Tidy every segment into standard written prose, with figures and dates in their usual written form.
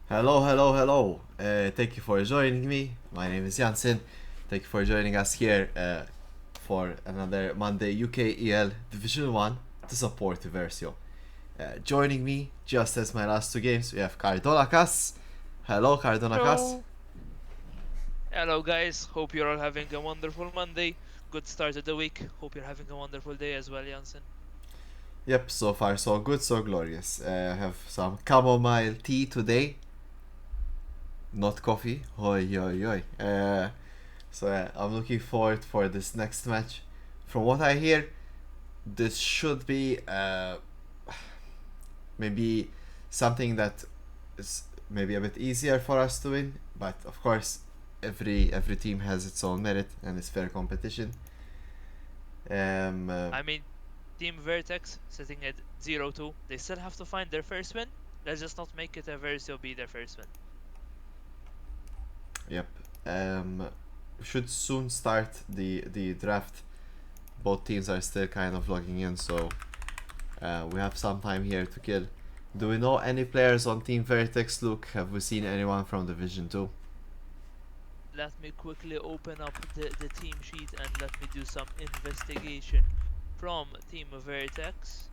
Hello, hello, hello. Thank you for joining me. My name is Jansen. Thank you for joining us here for another Monday UKEL Division 1 to support Eversio. Joining me, just as my last two games, we have Cardonakas. Hello, Cardonakas. Hello. Hello, guys. Hope you're all having a wonderful Monday. Good start of the week. Hope you're having a wonderful day as well, Jansen. Yep, so far so good, so glorious. I have some chamomile tea today, not coffee. Oi, oi, oi. I'm looking forward for this next match. From what I hear, this should be maybe something that is maybe a bit easier for us to win, but of course every team has its own merit and it's fair competition. Um, uh, I mean, Team Vertex sitting at 0-2. They still have to find their first win. Let's just not make it Eversio be their first win. yep. Should soon start the draft. Both teams are still kind of logging in, so we have some time here to kill. Do we know any players on Team Vertex? Luke, have we seen anyone from Division 2? Let me quickly open up the team sheet and let me do some investigation. From Team Vertex,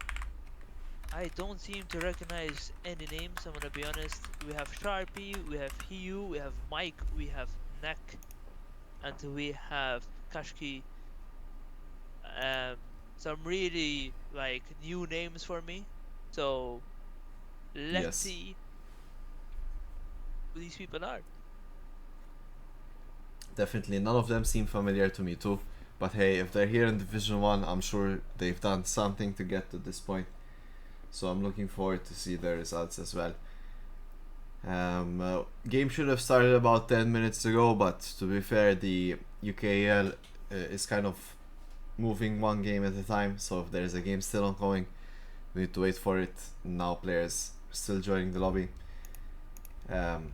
I don't seem to recognize any names, I'm gonna be honest. We have Sharpie, we have Hiu, we have Mike, we have Neck, and we have Kashki. Um, some really like new names for me. So let's Yes. see who these people are. Definitely, none of them seem familiar to me too. But hey, if they're here in Division One, I'm sure they've done something to get to this point. So I'm looking forward to see their results as well. Game should have started about 10 minutes ago, but to be fair, the UKL is kind of moving one game at a time. So if there's a game still ongoing, we need to wait for it. Now players still joining the lobby. Um,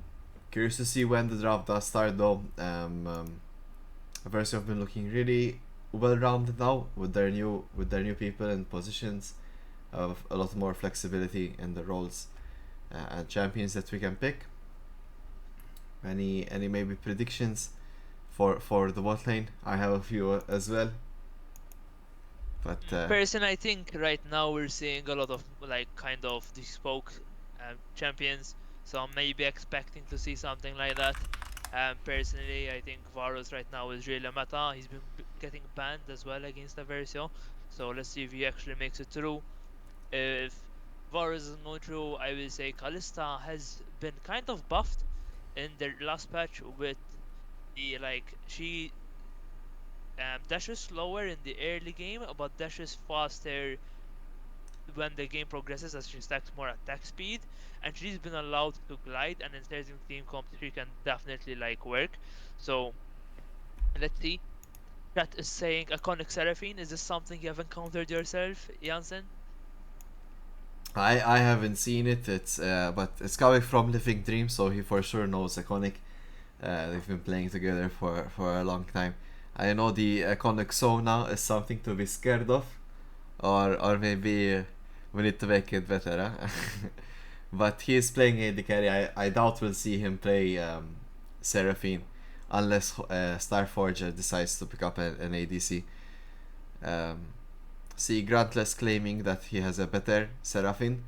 Curious to see when the draft does start though. Eversio have been looking really well rounded now with their new people and positions. A lot more flexibility in the roles and champions that we can pick. Any maybe predictions for the bot lane? I have a few as well. But Person, I think right now we're seeing a lot of like kind of bespoke champions. So I'm maybe expecting to see something like that. Personally, I think Varus right now is really meta. He's been getting banned as well against Eversio. So let's see if he actually makes it through. If Varus isn't going through, I will say Kalista has been kind of buffed in their last patch with the like she dashes slower in the early game, but dashes faster when the game progresses as she stacks more attack speed. And she's been allowed to glide, and in certain team comps she can definitely like work. So let's see. Chat is saying Iconic Seraphine. Is this something you have encountered yourself, Jansen? I haven't seen it. It's but it's coming from Living Dream, so he for sure knows Iconic. They've been playing together for a long time. I know the Iconic Sona is something to be scared of, or maybe we need to make it better. Huh? But he is playing AD carry. I doubt we'll see him play Seraphine unless Starforger decides to pick up an ADC. Um, See Grantless claiming that he has a better Seraphine.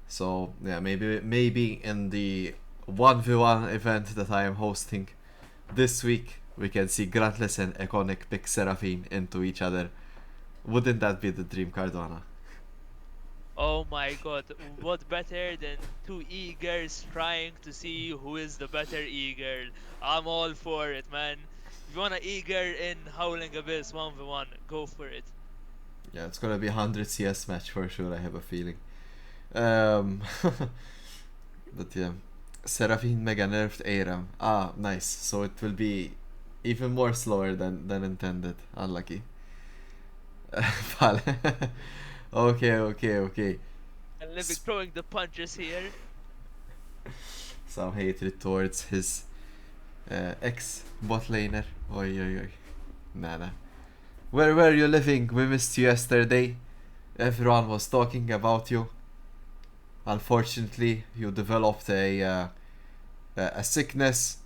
So yeah, maybe in the 1v1 event that I am hosting this week, we can see Grantless and Iconic pick Seraphine into each other. Wouldn't that be the dream, Cardona? Oh my god, what better than two e-girls trying to see who is the better e-girl? I'm all for it, man. If you want an e-girl in Howling Abyss 1v1, go for it. Yeah, it's gonna be 100 CS match for sure, I have a feeling. Um, but yeah, Seraphine mega nerfed Aram. Ah, nice. So it will be even more slower than intended. Unlucky. Vale. Okay. And Living throwing the punches here. Some hatred towards his ex bot laner. Oi. Nah. Where were you living? We missed you yesterday. Everyone was talking about you. Unfortunately, you developed a sickness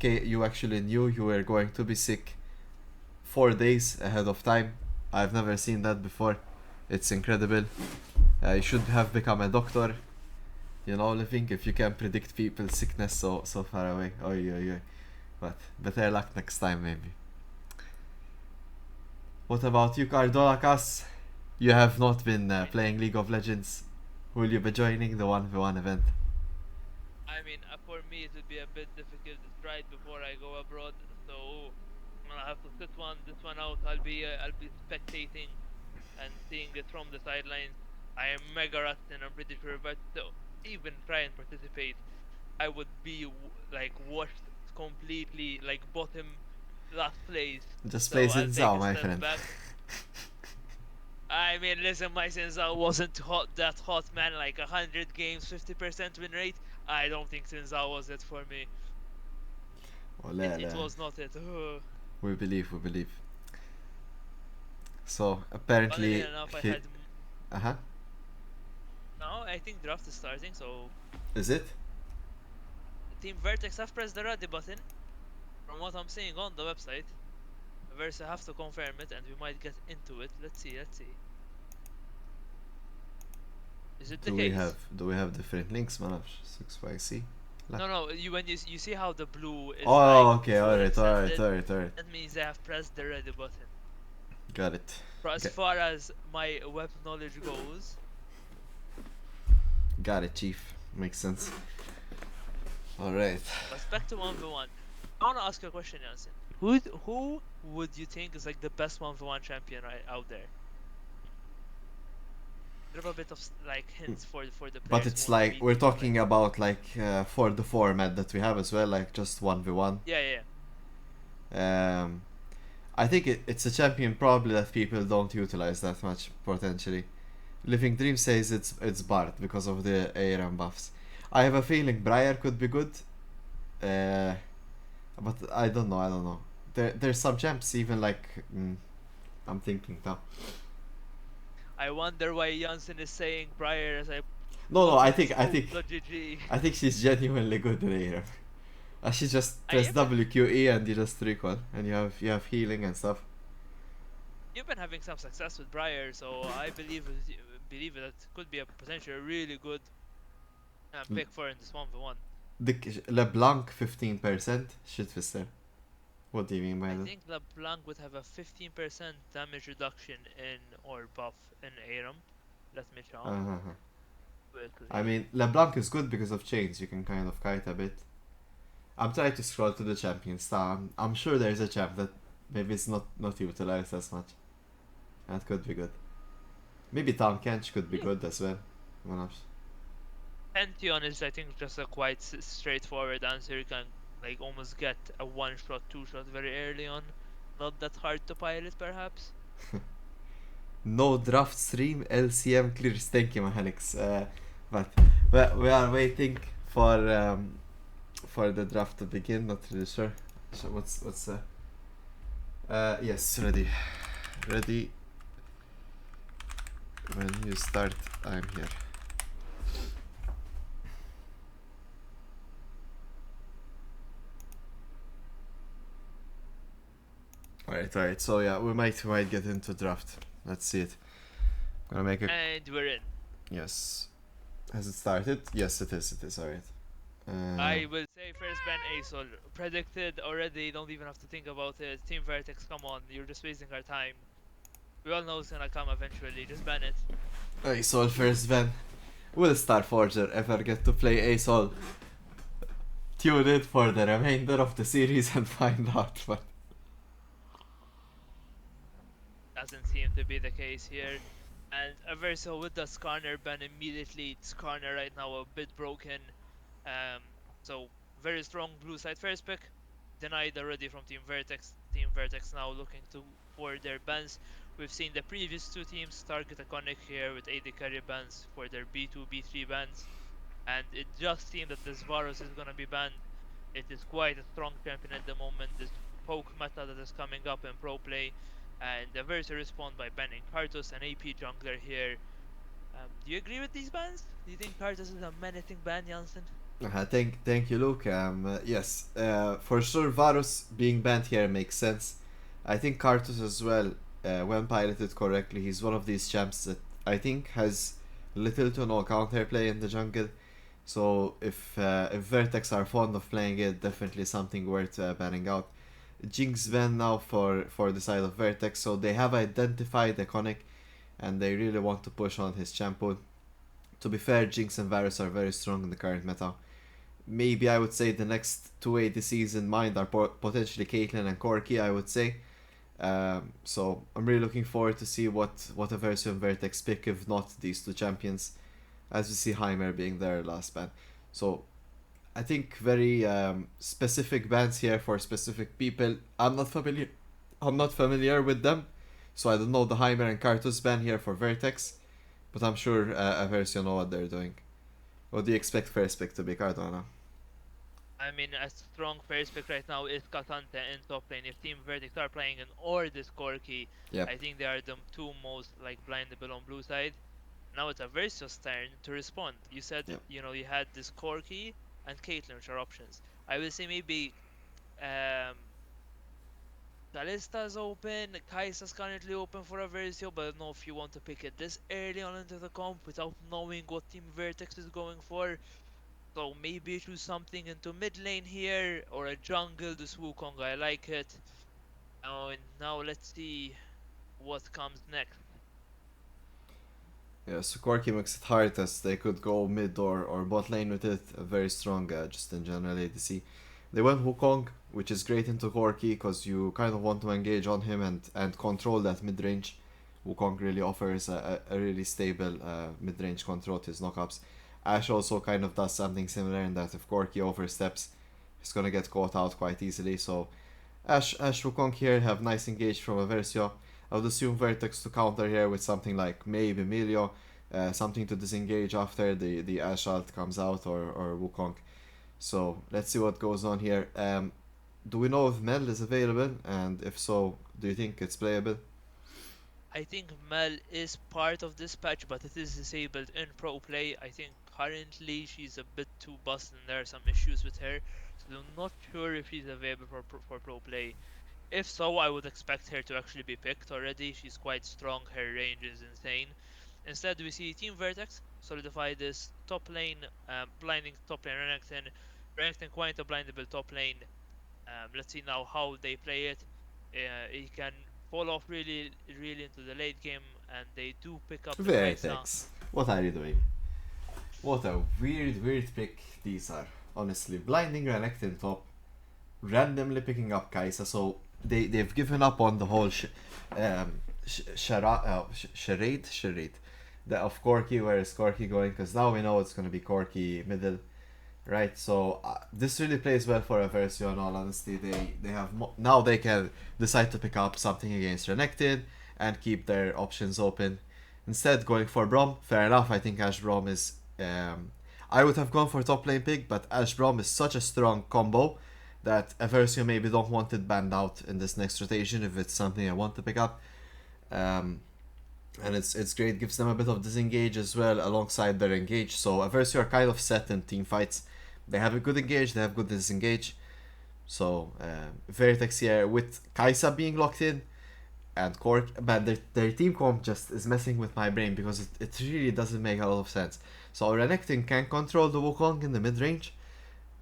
you actually knew you were going to be sick 4 days ahead of time. I've never seen that before. It's incredible. You should have become a doctor. You know, living if you can predict people's sickness so far away. Oy, oy, oy. But better luck next time, maybe. What about you, Cardolakas? You have not been playing League of Legends. Will you be joining the 1v1 event? I mean, for me, it would be a bit difficult. It's right before I go abroad, so I'm gonna have to sit this one out. I'll be spectating and seeing it from the sidelines. I am mega rusty, I'm pretty sure, but so even try and participate, I would be like washed completely, like bottom last place. Just play So I'll take Zinzao, a my step friend. back. I mean, listen, my Sinzao wasn't that hot, man. Like 100 games, 50% win rate. I don't think Sinzao was it for me. Oh, It was not it. we believe, we believe. So Funnily apparently, enough, I had. uh huh. No, I think draft is starting, so Is it? Team Vertex have pressed the ready button. From what I'm seeing on the website, Eversio have to confirm it, and we might get into it. Let's see, let's see. Is it the case? Do we have different links, Manavs? 6YC. No. When you see how the blue is like Oh, okay. full extended, Alright. that means they have pressed the ready button. Got it. For as far as my web knowledge goes, Got it, Chief. Makes sense. Alright. but back to 1v1. I wanna ask you a question, Jansen. Who would you think is like the best 1v1 champion right out there? Give a bit of like hints for the players. But it's like we're talking about like for the format that we have as well, like just 1v1. Yeah. I think it's a champion probably that people don't utilize that much potentially. Living Dream says it's Bard because of the ARAM buffs. I have a feeling Briar could be good, but I don't know. There's some champs even like I'm thinking now. I wonder why Jansen is saying Briar as I. No, I think GG. I think she's genuinely good in ARAM. She just press WQE and you just recall, and you have healing and stuff. You've been having some success with Briar, so I believe that could be a potentially really good pick for in this 1v1. LeBlanc 15% shitfister. What do you mean by that? I think LeBlanc would have a 15% damage reduction in or buff in ARAM. Let me check. I mean, LeBlanc is good because of chains. You can kind of kite a bit. I'm trying to scroll to the champions. I'm sure there's a champ that maybe it's not utilized as much. That could be good. Maybe Tom Kench could be good as well. Pantheon is, I think, just a quite straightforward answer. You can like almost get a 1-shot, 2-shot very early on. Not that hard to pilot, perhaps. No draft stream, LCM clears. Thank you, Mahanix. But we are waiting for the draft to begin. Not really sure. So what's yes, ready. When you start, I'm here. Alright. So yeah, we might get into draft. Let's see it. Gonna make it. And we're in. Yes. Has it started? Yes, it is. Alright. I will say first ban ASOL. Predicted already, don't even have to think about it. Team Vertex, come on, you're just wasting our time. We all know it's gonna come eventually, just ban it. ASOL first ban. Will Starforger ever get to play ASOL? Tune in for the remainder of the series and find out, but doesn't seem to be the case here. And Eversio with the Skarner ban immediately. Skarner right now a bit broken. So very strong blue side first pick. Denied already from Team Vertex. Team Vertex now looking for their bans. We've seen the previous two teams target Iconic here with AD carry bans for their B2, B3 bans. And it just seemed that this Varus is gonna be banned. It is quite a strong champion at the moment. This poke meta that is coming up in pro play. And the Eversio respond by banning Karthus, an AP jungler here. Do you agree with these bans? Do you think Karthus is a menacing ban, Jansen? Thank you, Luke. Yes, for sure, Varus being banned here makes sense. I think Kartus as well, when piloted correctly, he's one of these champs that I think has little to no counterplay in the jungle. So if Vertex are fond of playing it, definitely something worth banning out. Jinx ban now for the side of Vertex, so they have identified Iconic, and they really want to push on his champion. To be fair, Jinx and Varus are very strong in the current meta. Maybe I would say the next two ADCs in mind are potentially Caitlyn and Corki, I would say. So I'm really looking forward to see what Eversio and Vertex pick, if not these two champions, as we see Heimer being their last ban. So I think very specific bans here for specific people. I'm not familiar with them, so I don't know the Heimer and Kartus ban here for Vertex, but I'm sure Eversio know what they're doing. What do you expect first pick to be, Cardona? I mean, a strong first pick right now is Katanta in top lane. If Team Vertex are playing an or this Corki, Yep. I think they are the two most like blindable on blue side. Now it's a Versus turn to respond. You said, Yep. you had this Corki and Caitlyn, which are options. I will say maybe um, Kalista's open, Kai'Sa's currently open for a Versio, but I don't know if you want to pick it this early on into the comp without knowing what Team Vertex is going for. So maybe choose something into mid lane here or a jungle, this Wukong, I like it. And now let's see what comes next. Yeah, so Corki makes it hard as they could go mid or bot lane with it. Very strong, just in general ADC. They went Wukong, which is great into Corki because you kind of want to engage on him and control that mid range. Wukong really offers a really stable mid range control to his knockups. Ashe also kind of does something similar in that if Corki oversteps, he's gonna get caught out quite easily. So Ashe Wukong here have nice engage from Eversio. I would assume Vertex to counter here with something like maybe Emilio, something to disengage after the Ashe ult comes out, or Wukong. So let's see what goes on here. Do we know if Mel is available? And if so, do you think it's playable? I think Mel is part of this patch, but it is disabled in pro play. I think currently she's a bit too busted and there are some issues with her. So I'm not sure if she's available for pro play. If so, I would expect her to actually be picked already. She's quite strong, her range is insane. Instead, we see Team Vertex solidify this top lane, blinding top lane Renekton. Renekton quite a blindable top lane. Let's see now how they play it. He can fall off really into the late game, and they do pick up the Kai'Sa. Vertex. What are you doing? What a weird pick these are. Honestly, blinding Renekton top, randomly picking up Kaisa. So they've given up on the whole charade. The of Corki, where is Corki going? Because now we know it's gonna be Corki middle, right? So this really plays well for Eversio. In all honesty, they have now they can decide to pick up something against Renekton and keep their options open. Instead, going for Brom, fair enough. I think Ash Brom is. I would have gone for top lane pick, but Ash Brom is such a strong combo that Eversio maybe don't want it banned out in this next rotation if it's something I want to pick up. Um, and it's great, gives them a bit of disengage as well alongside their engage. So Eversio are kind of set in team fights. They have a good engage, they have good disengage. So Vertex here with Kaisa being locked in and Cork, but their team comp just is messing with my brain because it really doesn't make a lot of sense. So Renekton can control the Wukong in the mid range,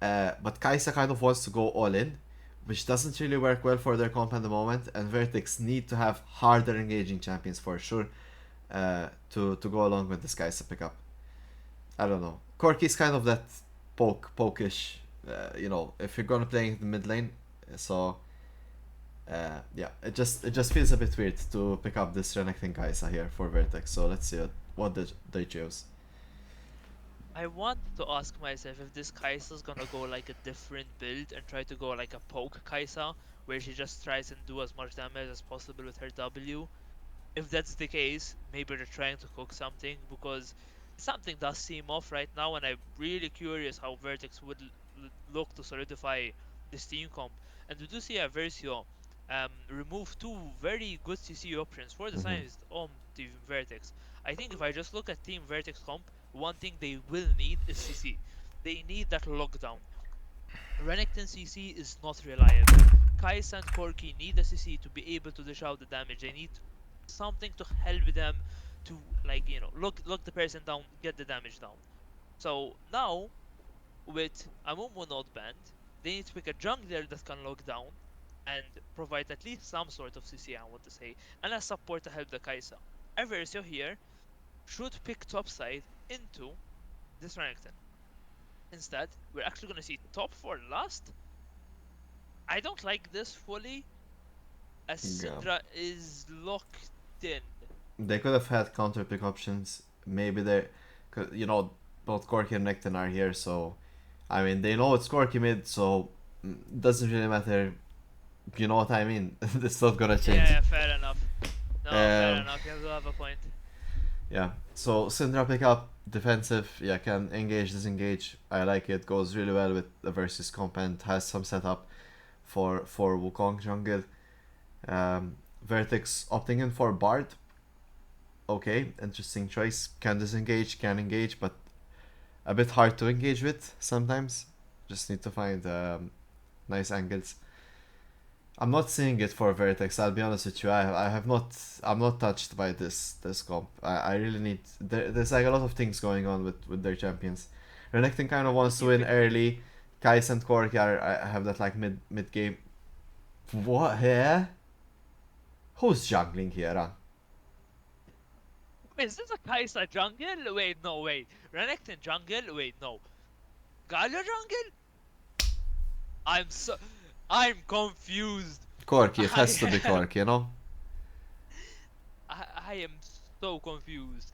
but Kaisa kind of wants to go all in, which doesn't really work well for their comp at the moment. And Vertex need to have harder engaging champions for sure to go along with this Kaisa pickup. I don't know. Corky's kind of that pokish, if you're gonna play in the mid lane. So yeah, it just feels a bit weird to pick up this Renekton Kaisa here for Vertex. So let's see what they choose. I want to ask myself if this Kai'Sa's gonna go like a different build and try to go like a poke Kaisa, where she just tries and do as much damage as possible with her W. If that's the case, maybe they're trying to cook something because something does seem off right now, and I'm really curious how Vertex would look to solidify this team comp. And we do see a Versio remove two very good CC options for the Mm-hmm. scientist on Team Vertex. I think if I just look at Team Vertex comp, one thing they will need is CC. They need that lockdown. Renekton CC is not reliable. Kai'Sa and Corki need a CC to be able to dish out the damage. They need something to help them to, like, lock the person down, get the damage down. So now with Amumu not banned, they need to pick a jungler that can lock down and provide at least some sort of CC, I want to say, and a support to help the Kai'Sa. Eversio here should pick topside into this Renekton. Instead, we're actually going to see top 4 last. I don't like this fully, as Yeah. Syndra is locked in. They could have had counter pick options. Maybe they, you know, both Corki and Necton are here, so I mean they know it's Corki mid, so doesn't really matter. You know what I mean? It's not gonna change. Yeah, fair enough. No, fair Um, enough. You do have a point. yeah. So Syndra pick up defensive. Yeah, can engage, disengage. I like it. Goes really well with the versus comp and has some setup for Wukong jungle. Vertex opting in for Bard. Okay, interesting choice. Can disengage, can engage, but a bit hard to engage with sometimes. Just need to find nice angles. I'm not seeing it for Vertex. I'll be honest with you. I have not. I'm not touched by this comp. I really need. There's like a lot of things going on with their champions. Renekton kind of wants to win early. Kais and Cork I have that like mid game. What here? Who's jungling here? Huh? Is this a Kai'Sa jungle? Wait, no, wait. Renekton jungle? Wait, no. Galio jungle? I'm so. I'm confused. Corky, it I has to be am. Corky, you know? I am so confused.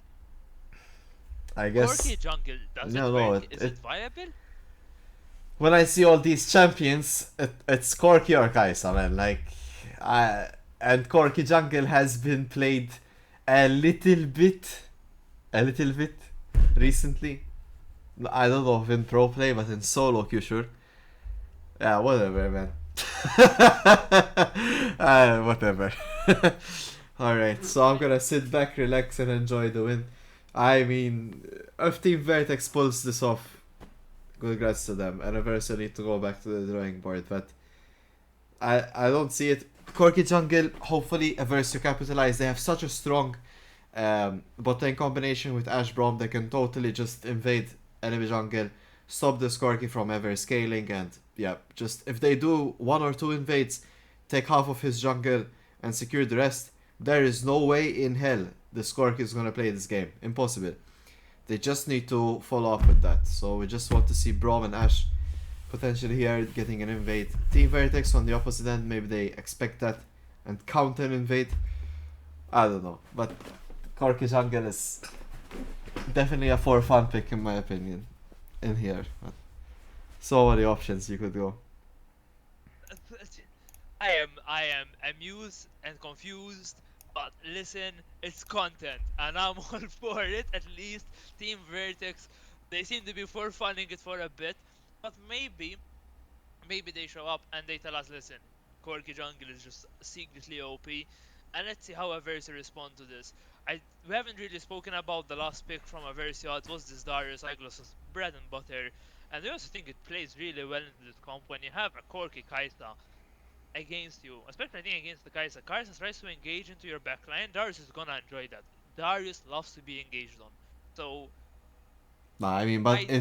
I Corki guess. jungle, does it No, no, work? Is it viable? when I see all these champions, it's Corky or Kaisa, man. Like, and Corky jungle has been played a little bit, recently. I don't know if in pro play, but in solo, you sure? Yeah, whatever, man. Whatever. Alright, so I'm gonna sit back, relax, and enjoy the win. I mean, if Team Vertex pulls this off, congrats to them. And Eversio need to go back to the drawing board, but I don't see it. Corky jungle, hopefully Eversio capitalize. They have such a strong bot lane combination with Ash Brom. They can totally just invade enemy jungle, stop this Corky from ever scaling, and yeah, just if they do one or two invades, take half of his jungle and secure the rest, there is no way in hell the Skork is gonna play this game. Impossible. They just need to follow up with that. So we just want to see Brom and Ash potentially here getting an invade. Team Vertex on the opposite end, maybe they expect that and counter invade. I don't know. But Corky jungle is definitely a for fun pick in my opinion in here. But so many options you could go. I am amused and confused, but listen, it's content, and I'm all for it. At least Team Vertex, they seem to be for funning it for a bit, but maybe they show up and they tell us, listen, Corki Jungle is just secretly OP, and let's see how Eversio respond to this. We haven't really spoken about the last pick from Eversio. It was this Darius Iglos' bread and butter, and I also think it plays really well into this comp when you have a Corki Kaisa against you, especially I think against the Kaisa. Kaisa tries to engage into your backline. Darius is gonna enjoy that. Darius loves to be engaged on. So Nah, I mean, but I think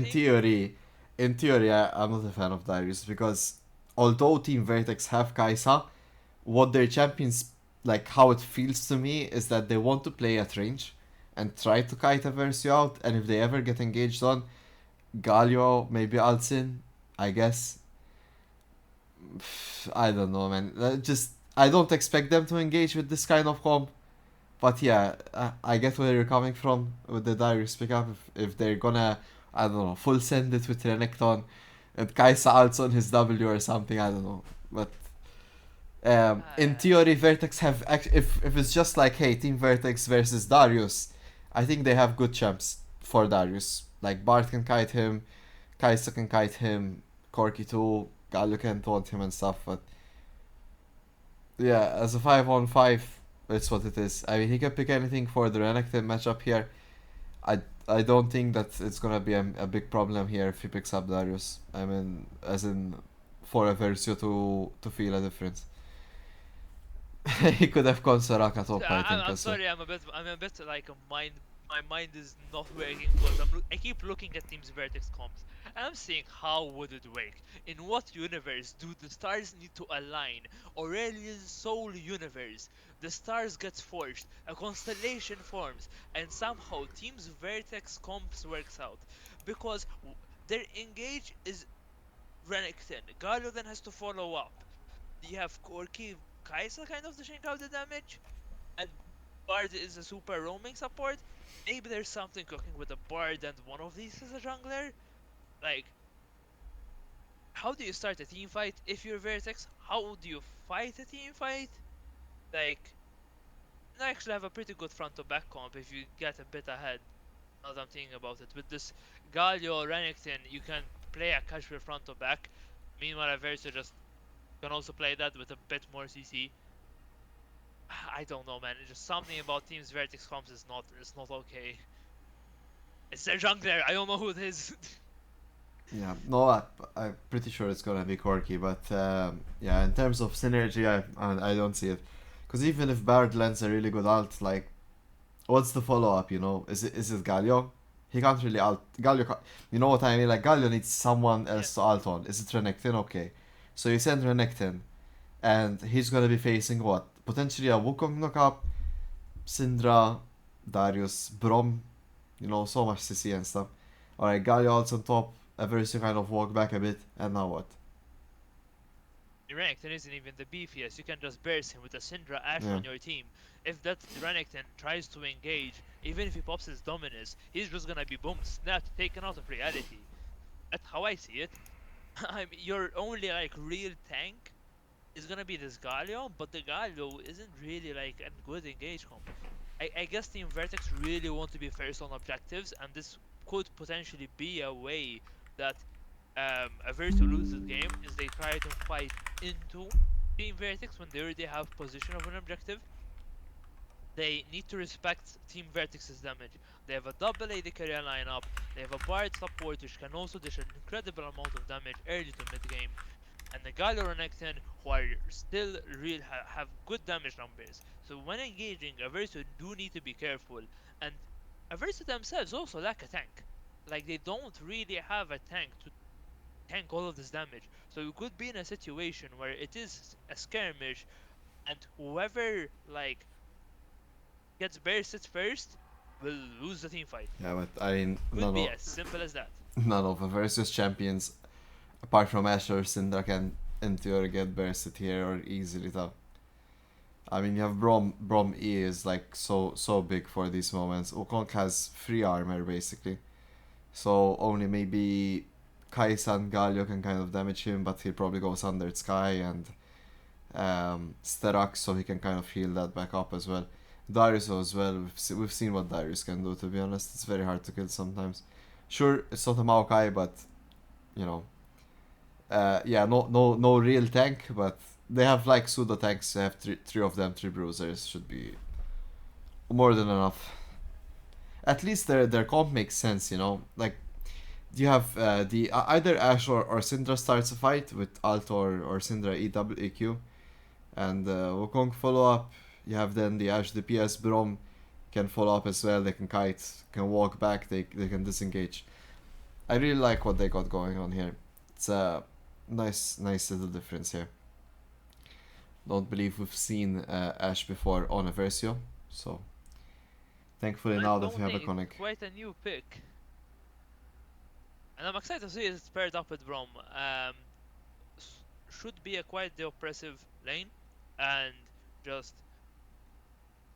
in theory, I'm not a fan of Darius because although Team Vertex have Kaisa, what their champions like how it feels to me is that they want to play at range and try to kite a Versio out, and if they ever get engaged on, Galio, maybe Alcin, I guess. I don't know, man. Just I don't expect them to engage with this kind of comp. But yeah, I get where you're coming from with the Darius pickup. If they're gonna, I don't know, full send it with Renekton and Kaisa ults on his W or something, I don't know. But in theory, Vertex have if it's just like hey, Team Vertex versus Darius, I think they have good champs for Darius. Like Bart can kite him, Kaisa can kite him, Corki too, Galio can taunt him and stuff. But yeah, as a 5-on-5, it's what it is. I mean, he can pick anything for the Renekton matchup here. I I don't think that it's gonna be a big problem here if he picks up Darius. I mean, as in for Eversio to feel a difference. He could have gone Soraka So top, I think, I'm as well. sorry, I'm a bit like a mind. My mind is not working because I keep looking at Team's Vertex comps. And I'm seeing how would it work? In what universe do the stars need to align? Aurelia's soul universe. The stars gets forged, a constellation forms, and somehow Team's Vertex comps works out because their engage is Renekton. Galio then has to follow up. You have Corki Kaisa kind of dishing out the damage, and Bard is a super roaming support. Maybe there's something cooking with a Bard and one of these is a jungler. Like, how do you start a team fight if you're Vertex? How do you fight a team fight? Like, I actually have a pretty good front to back comp if you get a bit ahead. Now that I'm thinking about it. With this Galio Renekton, you can play a casual front to back. Meanwhile, Eversio just can also play that with a bit more CC. I don't know, man. It's just something about Team's Vertex comps is not okay. It's their jungler. I don't know who it is. Yeah, no, I'm pretty sure it's gonna be quirky, but yeah, in terms of synergy, I don't see it. Because even if Bard lands a really good ult, like, what's the follow up? You know, is it Galio? He can't really ult. You know what I mean? Like Galio needs someone Yeah, else to ult on. Is it Renekton? Okay, so you send Renekton, and he's gonna be facing what? Potentially a Wukong knockup, Syndra, Darius, Brom. You know, so much CC and stuff. Alright, Galio ults on top. Everest kind of walk back a bit, and now what? Renekton isn't even the beefiest. You can just burst him with a Syndra Ashe Yeah. on your team. If that Renekton tries to engage, even if he pops his Dominus, he's just gonna be boom, snapped, taken out of reality. That's how I see it. I mean, your only like real tank is gonna be this Galio, but the Galio isn't really like a good engage comp. I guess Team Vertex really want to be first on objectives, and this could potentially be a way that Averse lose this game is they try to fight into Team Vertex when they already have position of an objective. They need to respect Team Vertex's damage. They have a double AD carry lineup. They have a Bard support which can also dish an incredible amount of damage early to mid game, and the Galio Renekton who are still real have good damage numbers. So when engaging, Averso do need to be careful, and Averso themselves also lack a tank. Like they don't really have a tank to tank all of this damage. So we could be in a situation where it is a skirmish, and whoever like gets bursted first will lose the team fight. Yeah, but I mean, Could be as simple as that. none of the versus champions, apart from Ashe or Syndra, can endure get bursted here or easily tough. I mean, you have Brom E is like so big for these moments. Wukong has free armor basically, so only maybe Kaisa and Galio can kind of damage him, but he probably goes under Sky and Sterak, so he can kind of heal that back up as well. Darius as well. We've seen what Darius can do. To be honest, it's very hard to kill sometimes. Sure, it's not a Maokai, but you know, yeah, no real tank, but they have like pseudo tanks. They have three of them, three bruisers should be more than enough. At least their comp makes sense, you know. Like you have the either Ashe or Syndra starts a fight with Alt or Syndra EQ, and Wukong follow up. You have then the Ashe DPS Brom can follow up as well. They can kite, can walk back. They can disengage. I really like what they got going on here. It's a nice little difference here. Don't believe we've seen Ashe before on a Versio, so thankfully I now that we don't have a think it's Conic. quite a new pick. And I'm excited to see it paired up with Brom. Should be a quite the oppressive lane, and just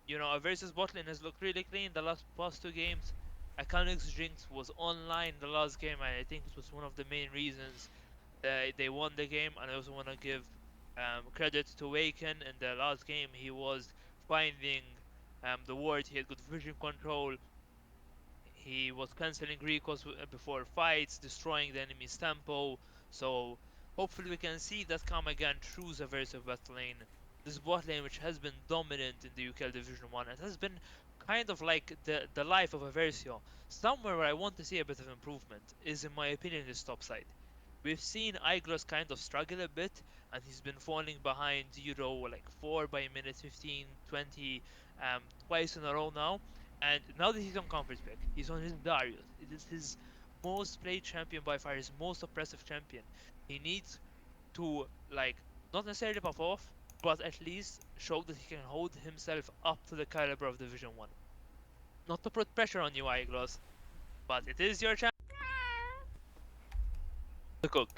a versus bot lane has looked really clean the last past two games. Iconic's Jinx was online the last game, and I think it was one of the main reasons they won the game. And I also want to give credit to Waken. In the last game, he was finding the ward. He had good vision control. He was cancelling recalls before fights, destroying the enemy's tempo. So hopefully we can see that come again through the versus bot lane. This bot lane which has been dominant in the UKL Division 1. It has been kind of like the life of Eversio. Somewhere where I want to see a bit of improvement is, in my opinion, his top side. We've seen Igros kind of struggle a bit, and he's been falling behind Euro like 4 by minute 15, 20, twice in a row now. And now that he's on conference break, he's on his Darius. It is his most played champion by far, his most oppressive champion. He needs to like not necessarily pop off, but at least show that he can hold himself up to the caliber of Division One. Not to put pressure on you, Iglos, but it is your chance to cook.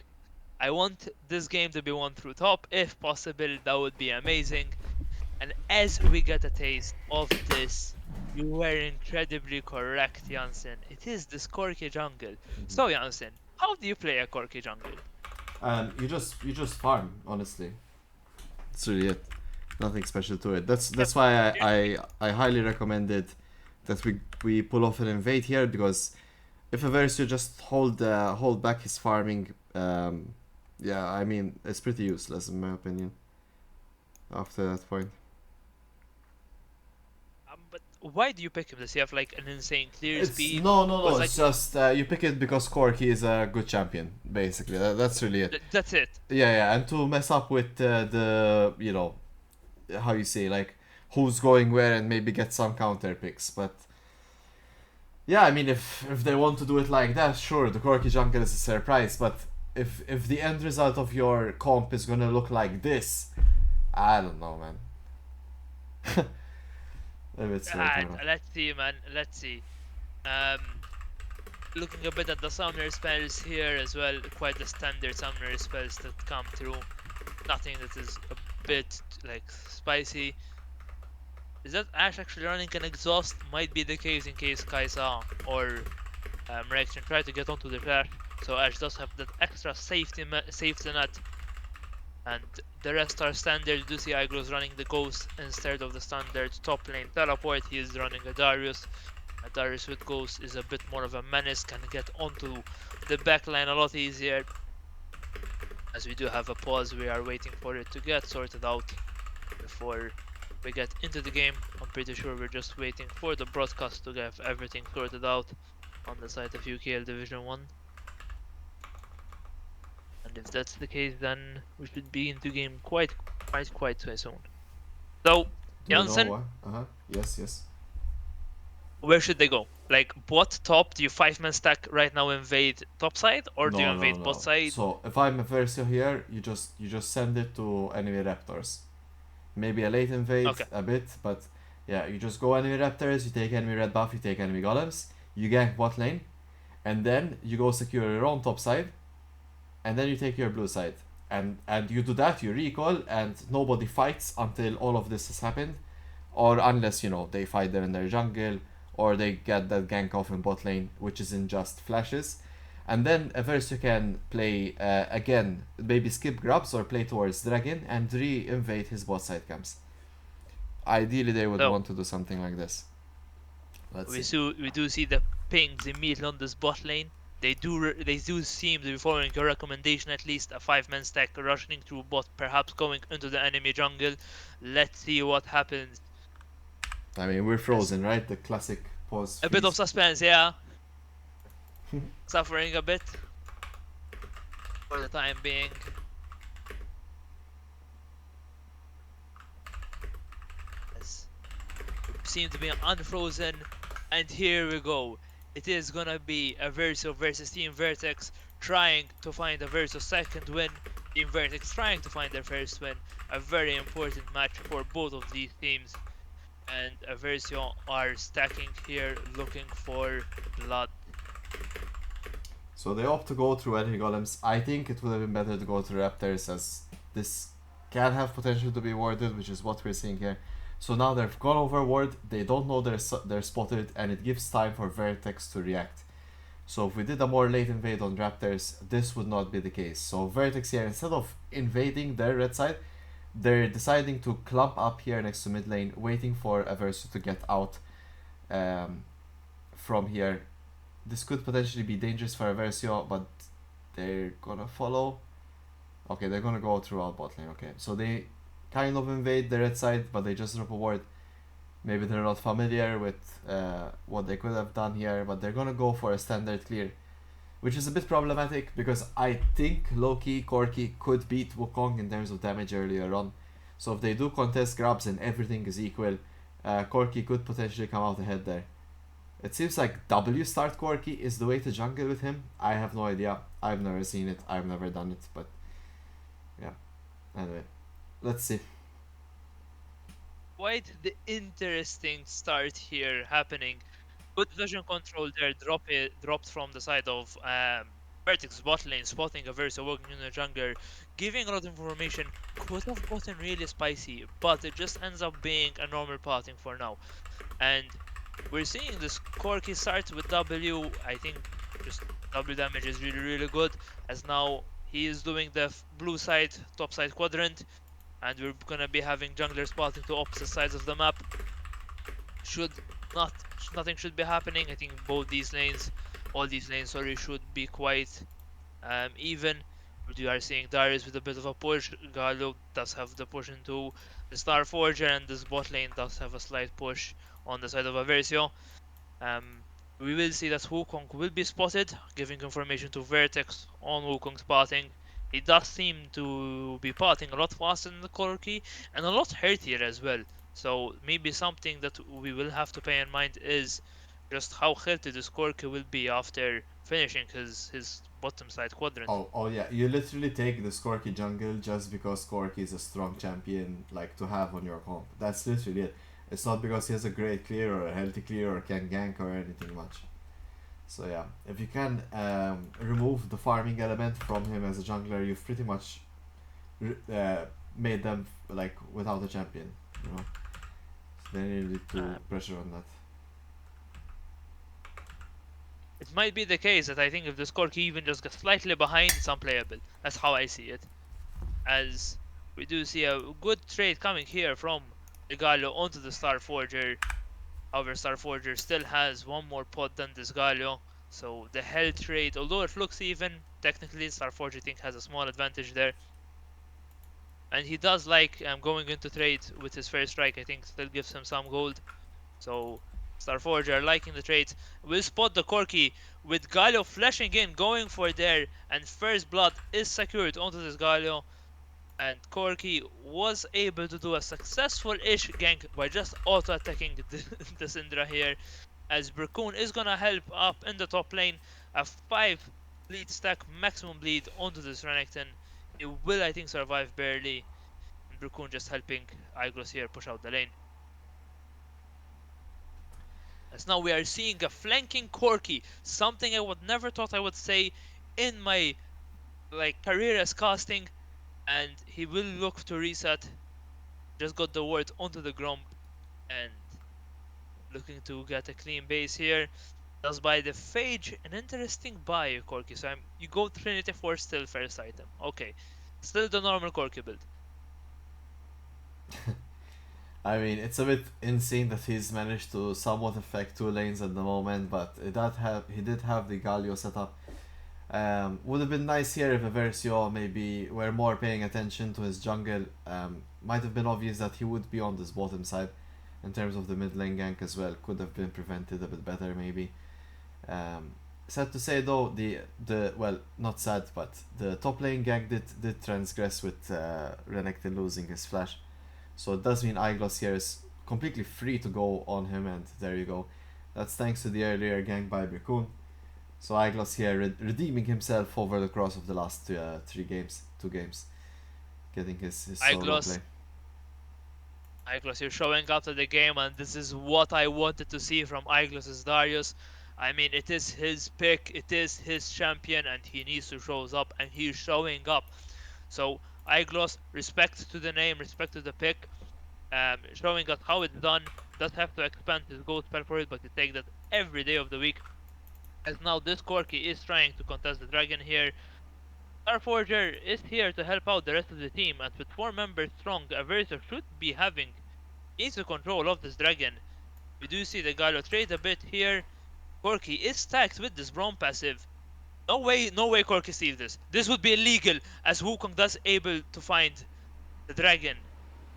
I want this game to be won through top. If possible, that would be amazing. And as we get a taste of this, you were incredibly correct, Jansen. It is this Corki jungle. So, Jansen, how do you play a Corki jungle? You just farm, honestly. That's really it. Nothing special to it. That's why I highly recommended that we pull off an invade here, because if Eversio just hold back his farming, yeah, I mean it's pretty useless in my opinion. After that point, But why do you pick him? Does he have like an insane clear it's speed? no. Because like It's just you pick it because Corki is a good champion. Basically, that's really it. that's it. Yeah, and to mess up with the how you say, like who's going where, and maybe get some counter picks. But yeah, I mean, if they want to do it like that, sure, the Corki jungle is a surprise. But if the end result of your comp is gonna look like this, I don't know, man. A bit slow, Ah, kind of. let's see, man. Let's see. Um, looking a bit at the summoner spells here as well. Quite the standard summoner spells that come through. Nothing that is a bit like spicy. Is that Ash actually running an exhaust? Might be the case in case Kaisa or Reaction try to get onto the flash. So Ash does have that extra safety net. And the rest are standard. You do see Igros running the Ghost instead of the standard top lane teleport. He is running a Darius. A Darius with Ghost is a bit more of a menace, can get onto the backline a lot easier. As we do have a pause, we are waiting for it to get sorted out before we get into the game. I'm pretty sure we're just waiting for the broadcast to get everything sorted out on the side of UKL Division 1. And if that's the case, then we should be into game quite soon. So, Do you know Jansen, what? Yes, yes. where should they go? Like, bot top? Do you 5-man stack right now invade top side, or do you No, no, invade bot no. side? So if I'm a Versio here, you just send it to enemy raptors. Maybe a late invade Okay. a bit, but yeah, you just go enemy raptors, you take enemy red buff, you take enemy golems, you gank bot lane, and then you go secure your own top side, and then you take your blue side. And you do that, you recall, and nobody fights until all of this has happened, or unless they fight them in their jungle, or they get that gank off in bot lane, which isn't just flashes. And then Eversio can play again, maybe skip grubs or play towards dragon and re-invade his bot side camps. Ideally, they would So want to do something like this. Let's see. we do see the pings immediately on this bot lane. They do seem to be following your recommendation, at least a 5-man stack rushing through bot, perhaps going into the enemy jungle. Let's see what happens. I mean, we're Yes. frozen, right? The classic pause A bit of freeze. suspense, yeah. Suffering a bit for the time being. Yes. Seem to be unfrozen, and here we go. It is gonna be Eversio versus Team Vertex, trying to find Eversio's second win. Team Vertex trying to find their first win. A very important match for both of these teams. And Eversio are stacking here, looking for blood. So they opt to go through enemy golems. I think it would have been better to go through raptors, as this can have potential to be warded, which is what we're seeing here. So now they've gone over ward, they don't know they're spotted, and it gives time for Vertex to react. So if we did a more late invade on raptors, this would not be the case. So Vertex here, instead of invading their red side, they're deciding to clump up here next to mid lane, waiting for Eversio to get out from here. This could potentially be dangerous for Eversio, but they're gonna follow. Okay, they're gonna go through our bot lane. Okay, so they kind of invade the red side, but they just drop a ward. maybe they're not familiar with what they could have done here, but they're gonna go for a standard clear, which is a bit problematic because I think Loki Corki could beat Wukong in terms of damage earlier on. So if they do contest grabs and everything is equal, Corki could potentially come out ahead there. It seems like W start Corki is the way to jungle with him. I have no idea. I've never seen it. I've never done it. But yeah. Anyway, let's see. Quite the interesting start here happening. Good vision control there, dropped from the side of Vertex bot lane, spotting Eversio working in the jungler, giving a lot of information. Could have gotten really spicy, but it just ends up being a normal potting for now. And we're seeing this Corki starts with W. I think just W damage is really, really good, as now he is doing the blue side, top side quadrant, and we're gonna be having junglers spotting to opposite sides of the map. Should not Nothing should be happening. I think both these lanes, all these lanes, sorry, should be quite even. We are seeing Darius with a bit of a push. Galio does have the push into the Star Forger, and this bot lane does have a slight push on the side of Eversio. Um, we will see that Wukong will be spotted, giving information to Vertex on Wukong spotting. He does seem to be potting a lot faster than the Corki and a lot healthier as well. So maybe something that we will have to pay in mind is just how healthy this Corki will be after finishing his bottom side quadrant. Oh yeah, you literally take the Skorky jungle just because Skorky is a strong champion like to have on your comp. That's literally it. It's not because he has a great clear or a healthy clear or can gank or anything much. So yeah, if you can remove the farming element from him as a jungler, you've pretty much made them like without a champion. You know, so they need to Uh, pressure on that. it might be the case that I think if this Corki even just gets slightly behind, it's unplayable. That's how I see it. As we do see a good trade coming here from Galio onto the Star Forger. However, Star Forger still has one more pot than this Galio, so the health trade, although it looks even, technically Star Forger I think has a small advantage there. And he does like going into trade with his first strike, I think still gives him some gold. So Star Forger liking the trade. Will spot the Corki with Galio flashing in, going for there, and first blood is secured onto this Galio. And Corki was able to do a successful-ish gank by just auto-attacking the Syndra here, as Bracoon is gonna help up in the top lane, a 5 bleed stack maximum bleed onto this Renekton. He will, I think, survive barely, and Bracoon just helping Igros here push out the lane. As now we are seeing a flanking Corki, something I would never thought I would say in my career as casting, and he will look to reset. Just got the ward onto the Grump and looking to get a clean base here. Does buy the Phage, an interesting buy, Corki. So you go Trinity Force still first item. Okay. Still the normal Corki build. I mean, it's a bit insane that he's managed to somewhat affect two lanes at the moment, but he did have the Galio set up. Would have been nice here if Eversio maybe were more paying attention to his jungle. Might have been obvious that he would be on this bottom side in terms of the mid lane gank as well. Could have been prevented a bit better maybe. Um, Sad to say though, the well, not sad, but the top lane gank did transgress with Renekton losing his flash. So it does mean Eyeglass here is completely free to go on him, and there you go. That's thanks to the earlier gank by Bracoon. So Eyeglass here redeeming himself over the course of the last 2 games, getting his solo Iglos, play. Iglos, you're showing up to the game, and this is what I wanted to see from Iglos' Darius. I mean, it is his pick, it is his champion, and he needs to show up, and he's showing up. So, Iglos, respect to the name, respect to the pick, showing us how it's done. Does have to expand his gold spell for it, but he takes that every day of the week. As now this Corki is trying to contest the dragon here. Starforger is here to help out the rest of the team, and with 4 members strong, Aversa should be having easy control of this dragon. We do see the Gallo trade a bit here. Corki is stacked with this Braum passive. No way Corki sees this. This would be illegal, as Wukong does able to find the dragon.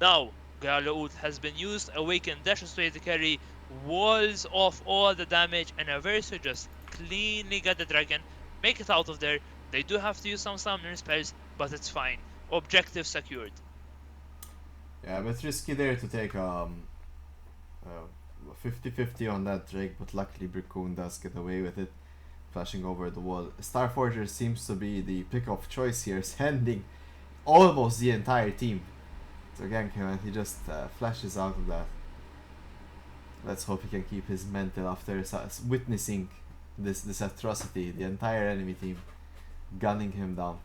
Now, Galio ult has been used. Awaken dashes to the carry, walls off all the damage, and Eversio just cleanly get the dragon, make it out of there. They do have to use some summoning spells, but it's fine. Objective secured. Yeah, but risky there to take 50-50 on that Drake, but luckily Brickcoon does get away with it, flashing over the wall. Starforger seems to be the pick of choice here, sending almost the entire team to gank him, and he just flashes out of that. Let's hope he can keep his mental after witnessing this atrocity. The entire enemy team gunning him down.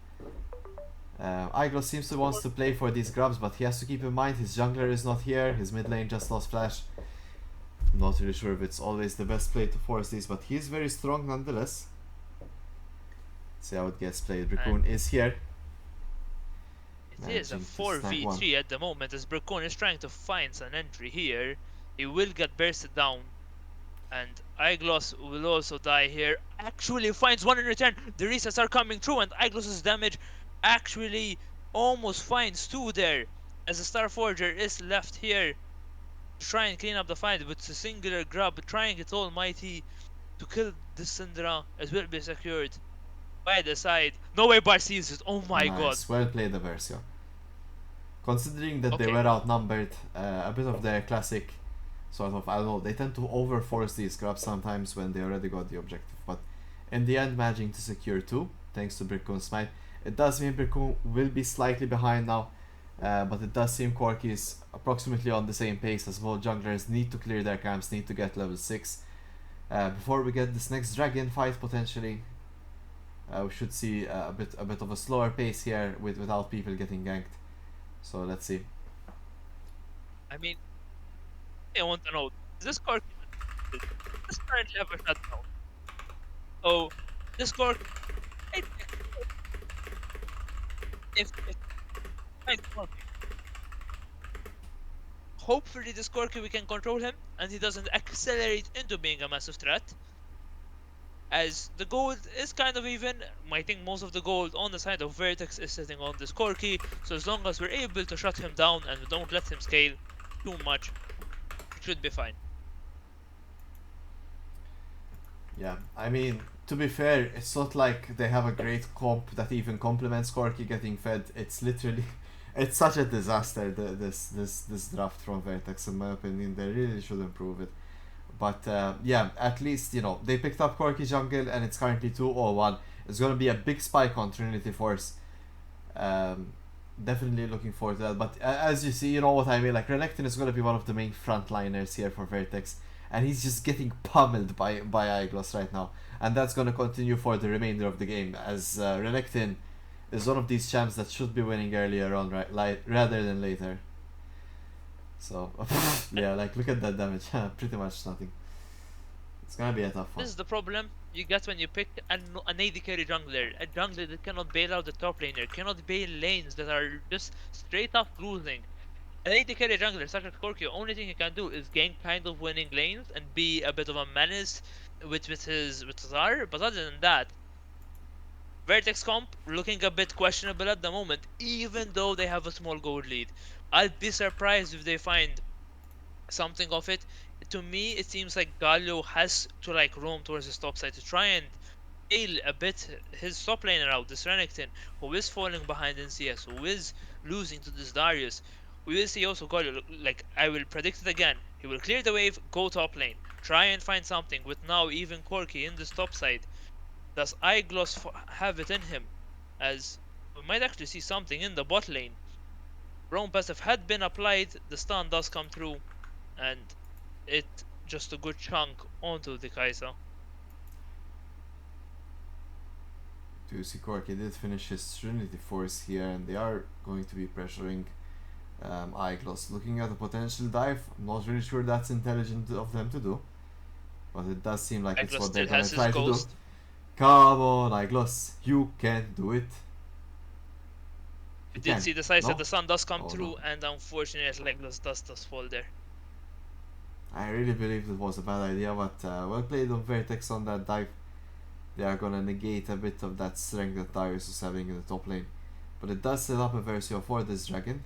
Iglos seems to wants to play for these grubs, but he has to keep in mind his jungler is not here. His mid lane just lost flash. Not really sure if it's always the best play to force these, but he's very strong nonetheless. See how it gets played. Brickcoon is here. It is a 4v3 at the moment as Brickcoon is trying to find an entry here. He will get bursted down. And Iglos will also die here. Actually finds one in return. The resets are coming through and Iglos's damage actually almost finds two there. As the Star Forger is left here to try and clean up the fight with a singular grab, trying it almighty to kill the Syndra as will be secured by the side. No way Bar sees it. Oh my god. Nice, well played, Eversio. Considering that they Okay. were outnumbered, a bit of their classic sort of, I don't know, they tend to overforce these grabs sometimes when they already got the objective, but in the end managing to secure two, thanks to Brickcoon's smite. It does mean Brickcoon will be slightly behind now, but it does seem Corki is approximately on the same pace as both junglers need to clear their camps, need to get level 6. Before we get this next dragon fight potentially, we should see a bit of a slower pace here without people getting ganked. So let's see. I mean, I want to know, is this Corki this currently ever shut down? So this Corki if hopefully this Corki we can control him and he doesn't accelerate into being a massive threat. As the gold is kind of even, I think most of the gold on the side of Vertex is sitting on this Corki, so as long as we're able to shut him down and we don't let him scale too much, it should be fine. Yeah, I mean, to be fair, it's not like they have a great comp that even complements Corki getting fed. It's literally, it's such a disaster. This draft from Vertex, in my opinion, they really should improve it. But yeah, at least they picked up Corki jungle, and it's currently 2-0-1. It's gonna be a big spike on Trinity Force. Definitely looking forward to that. But as you see, you know what I mean. Like Renekton is gonna be one of the main frontliners here for Vertex, and he's just getting pummeled by Iglos right now, and that's gonna continue for the remainder of the game. As Renekton is one of these champs that should be winning earlier on, right, rather than later. So yeah, like look at that damage. Pretty much nothing. It's gonna be a tough one. This is the problem you get when you pick an AD carry jungler. A jungler that cannot bail out the top laner, cannot bail lanes that are just straight up losing. An AD carry jungler such as Corki, only thing he can do is gain kind of winning lanes and be a bit of a menace with his R, but other than that, Vertex comp looking a bit questionable at the moment, even though they have a small gold lead. I'd be surprised if they find something of it. To me, it seems like Galio has to like roam towards his top side to try and bail a bit his top laner out, this Renekton, who is falling behind in CS, who is losing to this Darius. We will see also Galio, like I will predict it again. He will clear the wave, go top lane, try and find something with now even Corki in this top side. Does Iglos have it in him? As we might actually see something in the bot lane. Roam passive had been applied, the stun does come through, and it just a good chunk onto the Kai'Sa. See, Corki did finish his Trinity Force here, and they are going to be pressuring Iglos. Looking at the potential dive, I'm not really sure that's intelligent of them to do, but it does seem like it's Iglos what they're still gonna has his try to do. ghost. Come on, Iglos, you can do it. We You did can. see the size No? that the sun does come Oh through, no. and unfortunately Iglos does fall there. I really believed it was a bad idea, but well played on Vertex on that dive. They are gonna negate a bit of that strength that Darius is having in the top lane. But it does set up a Eversio for this dragon.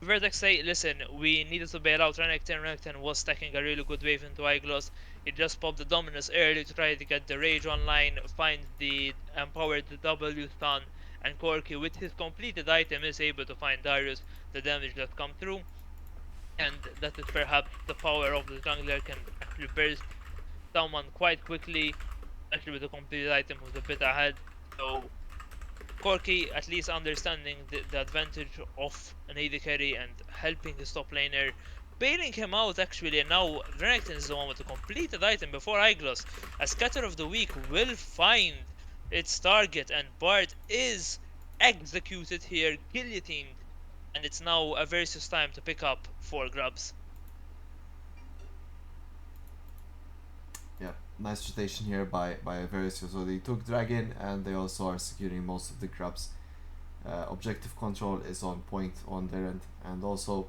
Vertex say, listen, we needed to bail out Renekton. Renekton was stacking a really good wave into Iglos. He just popped the Dominus early to try to get the Rage online, find the empowered W stun, and Corki, with his completed item, is able to find Darius, the damage that come through. And that is perhaps the power of the jungler can actually burst someone quite quickly, especially with a completed item who's a bit ahead. So Corky at least understanding the advantage of an AD carry and helping his top laner, bailing him out actually, and now Renekton is the one with the completed item before Iglos. A Scatter of the Week will find its target, and Bard is executed here, guillotined, and it's now Eversio's time to pick up 4 grabs. Yeah, nice rotation here by Eversio. So they took Dragon and they also are securing most of the grabs. Objective control is on point on their end, and also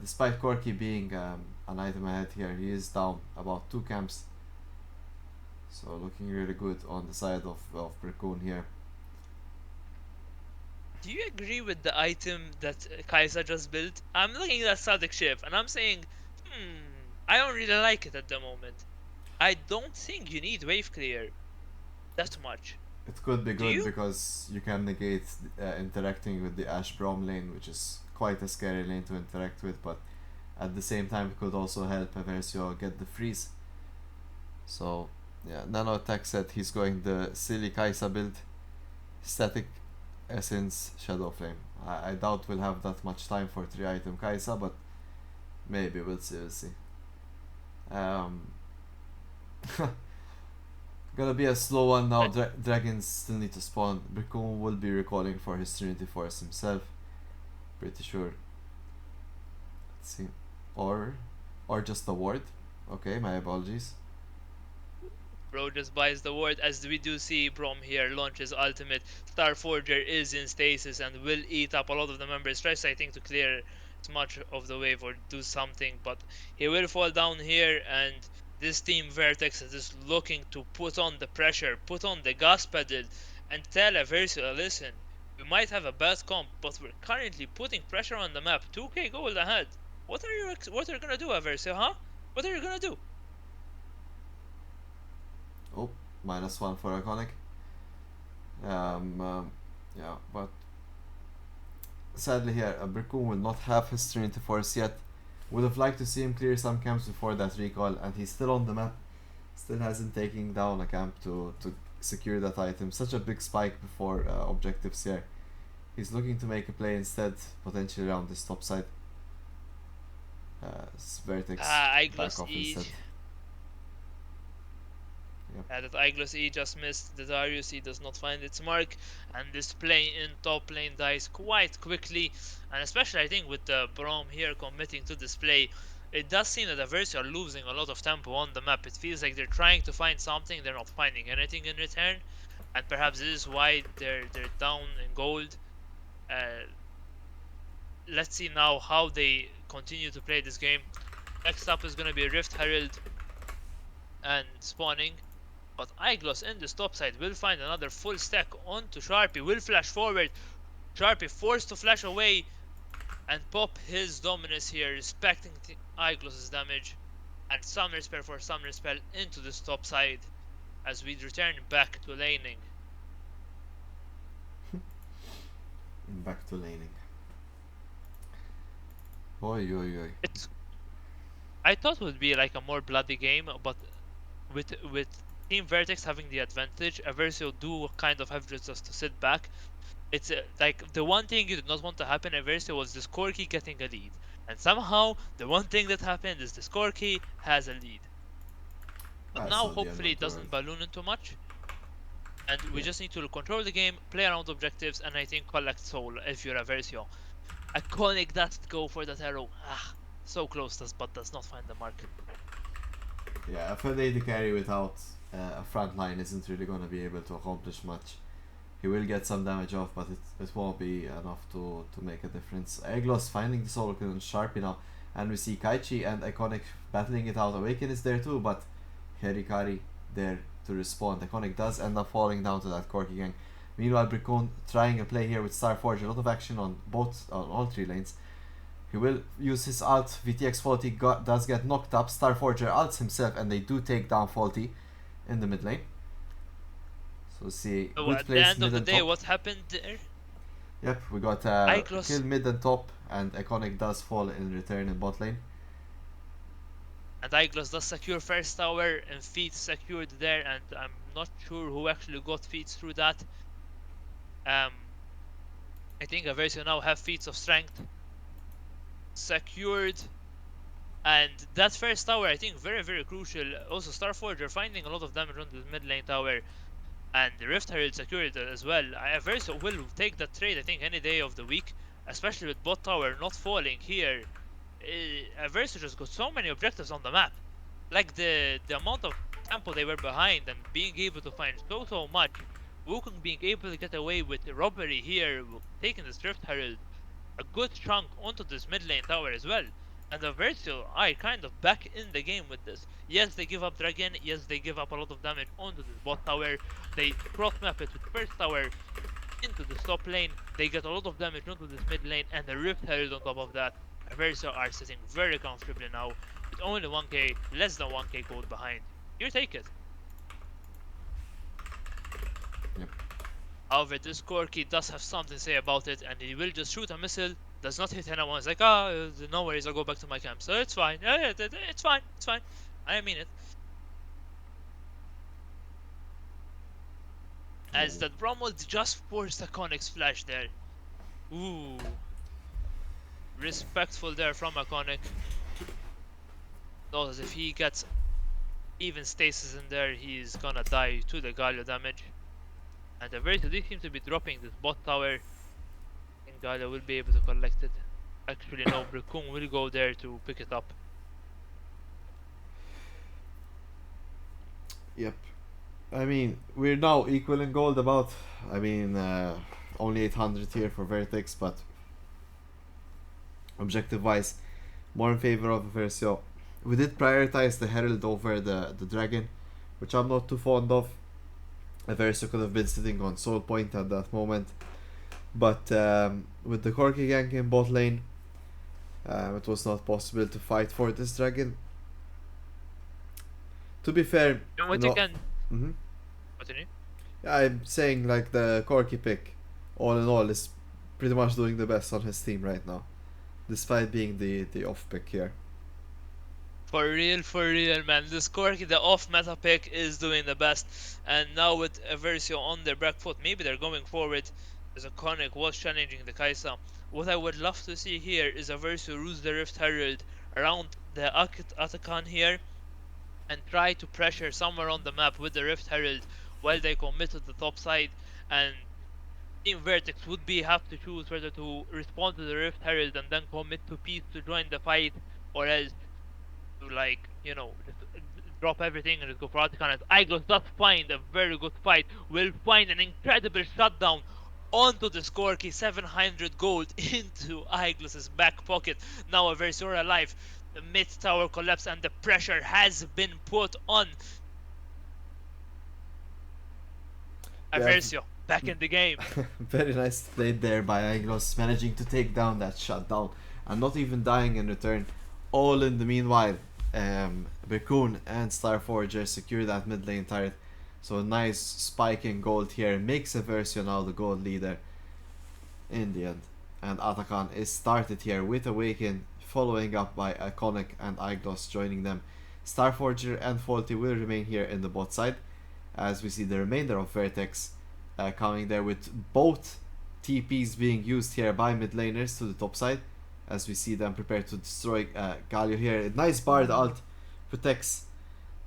despite Corky being an item ahead here, he is down about 2 camps. So looking really good on the side of Bracoon here. Do you agree with the item that Kaisa just built? I'm looking at static shift and I'm saying, I don't really like it at the moment. I don't think you need wave clear that much. It could be Do good you? because you can negate interacting with the Ash Brom lane, which is quite a scary lane to interact with, but at the same time it could also help Eversio get the freeze. So yeah, Nano Attack said he's going the silly Kaisa build, static essence Shadow Flame. I doubt we'll have that much time for 3 item Kaisa, but maybe we'll see. We'll see. Um, Gonna be a slow one now. Dragons still need to spawn. Brickon will be recalling for his Trinity Force himself. Pretty sure. Let's see. Or just a ward. Okay, my apologies. Bro just buys the ward, as we do see Brom here launches ultimate. Starforger is in stasis and will eat up a lot of the members. Tries, I think, to clear as much of the wave or do something, but he will fall down here, and this team Vertex is just looking to put on the pressure, put on the gas pedal, and tell Eversio, listen, we might have a bad comp, but we're currently putting pressure on the map. 2k gold ahead. What are you gonna do, Eversio, huh? What are you gonna do? Oh, -1 for Iconic. Yeah, but sadly here, Brickon will not have his Trinity Force yet. Would have liked to see him clear some camps before that recall, and he's still on the map. Still hasn't taken down a camp to secure that item. Such a big spike before objectives here. He's looking to make a play instead, potentially around this top side. Vertex back Iglos off E. instead. Yep. That Iglos E just missed the Darius. He does not find its mark, and this play in top lane dies quite quickly. And especially, I think, with the Braum here committing to this play, it does seem that the Versi are losing a lot of tempo on the map. It feels like they're trying to find something, they're not finding anything in return, and perhaps this is why they're down in gold. Uh, let's see now how they continue to play this game. Next up is going to be Rift Herald and spawning. But Iglos in the top side will find another full stack onto Sharpie, will flash forward. Sharpie forced to flash away and pop his Dominus here, respecting Iglos' damage. And Summoner Spell for Summoner Spell into this top side as we return back to laning. Back to laning. Oi, oi, oi. I thought it would be like a more bloody game, but with Team Vertex having the advantage, Eversio do kind of have just to sit back. It's like the one thing you did not want to happen at Eversio was this Corki getting a lead. And somehow, the one thing that happened is this Corki has a lead. But I now, saw the hopefully, it inventory. doesn't balloon into much. And we Yeah. just need to control the game, play around objectives, and I think collect soul if you're Eversio. Iconic does go for that arrow. So close, but does not find the mark. Yeah, a Fade carry without a front line isn't really going to be able to accomplish much. He will get some damage off, but it won't be enough to make a difference. Eglos finding the solo kill on Sharpie now, and we see Kaichi and Iconic battling it out. Awaken is there too, but Herikari there to respond. Iconic does end up falling down to that Corki gang. Meanwhile, Brickon trying a play here with Starforge. A lot of action on all 3 lanes. He will use his ult. VTX Faulty does get knocked up. Starforger ults himself, and they do take down Faulty in the mid lane. So see, So good at the plays end of mid the and day, top. what happened there? Yep, we got a Iglos kill mid and top, and Iconic does fall in return in bot lane. and Iglos does secure first tower and feats secured there, and I'm not sure who actually got feats through that. Um, I think Eversio now have feats of strength secured, and that first tower I think very crucial. Also Starforger finding a lot of damage on the mid lane tower, and the Rift Herald secured as well. Eversio will take that trade I think any day of the week, especially with bot tower not falling here. Eversio just got so many objectives on the map. Like the amount of tempo they were behind and being able to find so much. Wukong being able to get away with robbery here, taking the Rift Herald a good chunk onto this mid lane tower as well. And the Vertical are kind of back in the game with this. Yes, they give up Dragon. Yes, they give up a lot of damage onto this bot tower. They cross map it with first tower into the top lane. They get a lot of damage onto this mid lane, and the Rift Herald on top of that. Vertical are sitting very comfortably now with only 1k, less than 1k gold behind. You take it. Yep. However, this Corki does have something to say about it, and he will just shoot a missile, does not hit anyone. It's like, oh, no worries, I'll go back to my camp. So it's fine. Yeah, it's fine. It's fine. I mean it. As that Rommel just forced a Iconics flash there. Ooh. Respectful there from Iconic. Knows if he gets even stasis in there, he's gonna die to the Galio damage. And the Vertigo, they seem to be dropping this bot tower. And Galio will be able to collect it. Actually, no, Brakung will go there to pick it up. Yep. I mean, we're now equal in gold about. I mean, only 800 here for Vertex, but objective wise, more in favor of Eversio. We did prioritize the Herald over the Dragon, which I'm not too fond of. Eversio could have been sitting on Soul Point at that moment. But with the Corki gank in bot lane, it was not possible to fight for this Dragon. To be fair, And what you can. Mm-hmm. Continue. I'm saying like the Corki pick, all in all, is pretty much doing the best on his team right now, despite being the off pick here. For real, man. This Corki, the off meta pick, is doing the best. And now with Eversio on their back foot, maybe they're going forward. As Iconic was challenging the Kaisa. What I would love to see here is Eversio use the Rift Herald around the Atakan here and try to pressure somewhere on the map with the Rift Herald while they commit to the top side. And Team Vertex would have to choose whether to respond to the Rift Herald and then commit to peace to join the fight, or else to, like, just drop everything and just go for Artican. As Iglos does find a very good fight, will find an incredible shutdown onto the Skorky, 700 gold into Iglos' back pocket. Now Eversio alive. The mid tower collapse and the pressure has been put on. Eversio back in the game. Very nice played there by Iglos, managing to take down that shutdown and not even dying in return. All in the meanwhile, Berkun and Starforger secure that mid lane turret. So a nice spike in gold here makes Eversio now the gold leader in the end. And Atakan is started here with Awaken, following up by Iconic and Iglos joining them. Starforger and Faulty will remain here in the bot side, as we see the remainder of Vertex coming there with both TPs being used here by mid laners to the top side, as we see them prepare to destroy Galio here. A nice Bard ult protects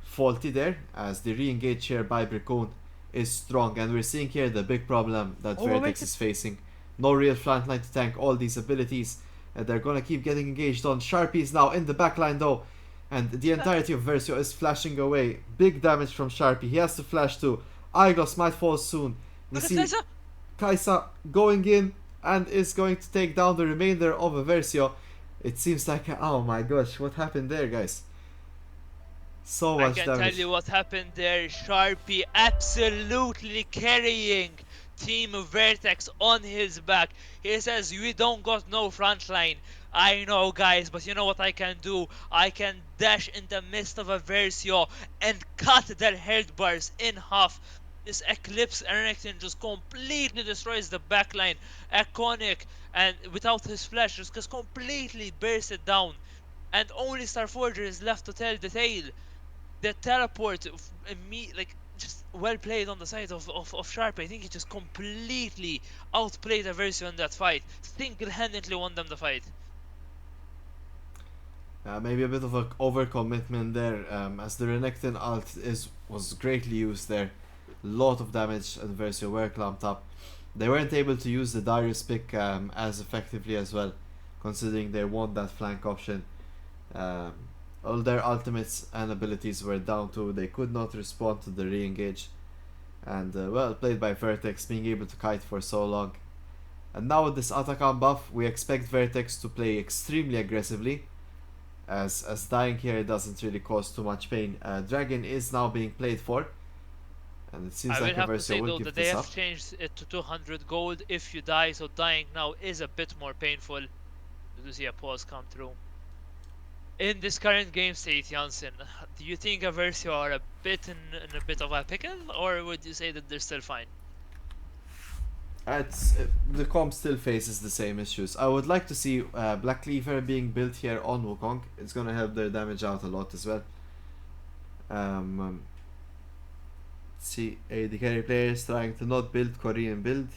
Faulty there, as the re-engage here by Brakun is strong, and we're seeing here the big problem that Vertex is facing. No real frontline to tank all these abilities, and they're gonna keep getting engaged on. Sharpie is now in the backline though, and the entirety of Eversio is flashing away. Big damage from Sharpie, he has to flash too. Iglos might fall soon. We see Kaisa going in and is going to take down the remainder of Eversio. It seems like, oh my gosh, what happened there, guys? So much damage. I can tell you what happened there. Sharpie absolutely carrying Team Vertex on his back. He says, we don't got no front line. I know, guys, but you know what I can do? I can dash in the midst of a Versio and cut their health bars in half. This Eclipse Renekton just completely destroys the backline. Iconic, and without his flash, just completely bears it down. And only Starforger is left to tell the tale. The teleport, me like just well played on the side of Sharp. I think he just completely outplayed Eversio in that fight. Single-handedly won them the fight. Maybe a bit of a overcommitment there, as the Renekton ult was greatly used there. Lot of damage and Versio were clumped up. They weren't able to use the Darius pick as effectively as well, considering they won that flank option. Um, all their ultimates and abilities were down to they could not respond to the re-engage. And well played by Vertex, being able to kite for so long. And now with this Atakan buff, we expect Vertex to play extremely aggressively, as dying here doesn't really cause too much pain. Dragon is now being played for, and it seems I will like have to Eversio say will though give that they this up. have changed it to 200 gold if you die, so dying now is a bit more painful. To see a pause come through. In this current game state, Janssen, do you think Eversio are a bit in a bit of a pickle, or would you say that they're still fine? The comp still faces the same issues. I would like to see Black Cleaver being built here on Wukong. It's gonna help their damage out a lot as well. Um, see, AD carry players trying to not build Korean build.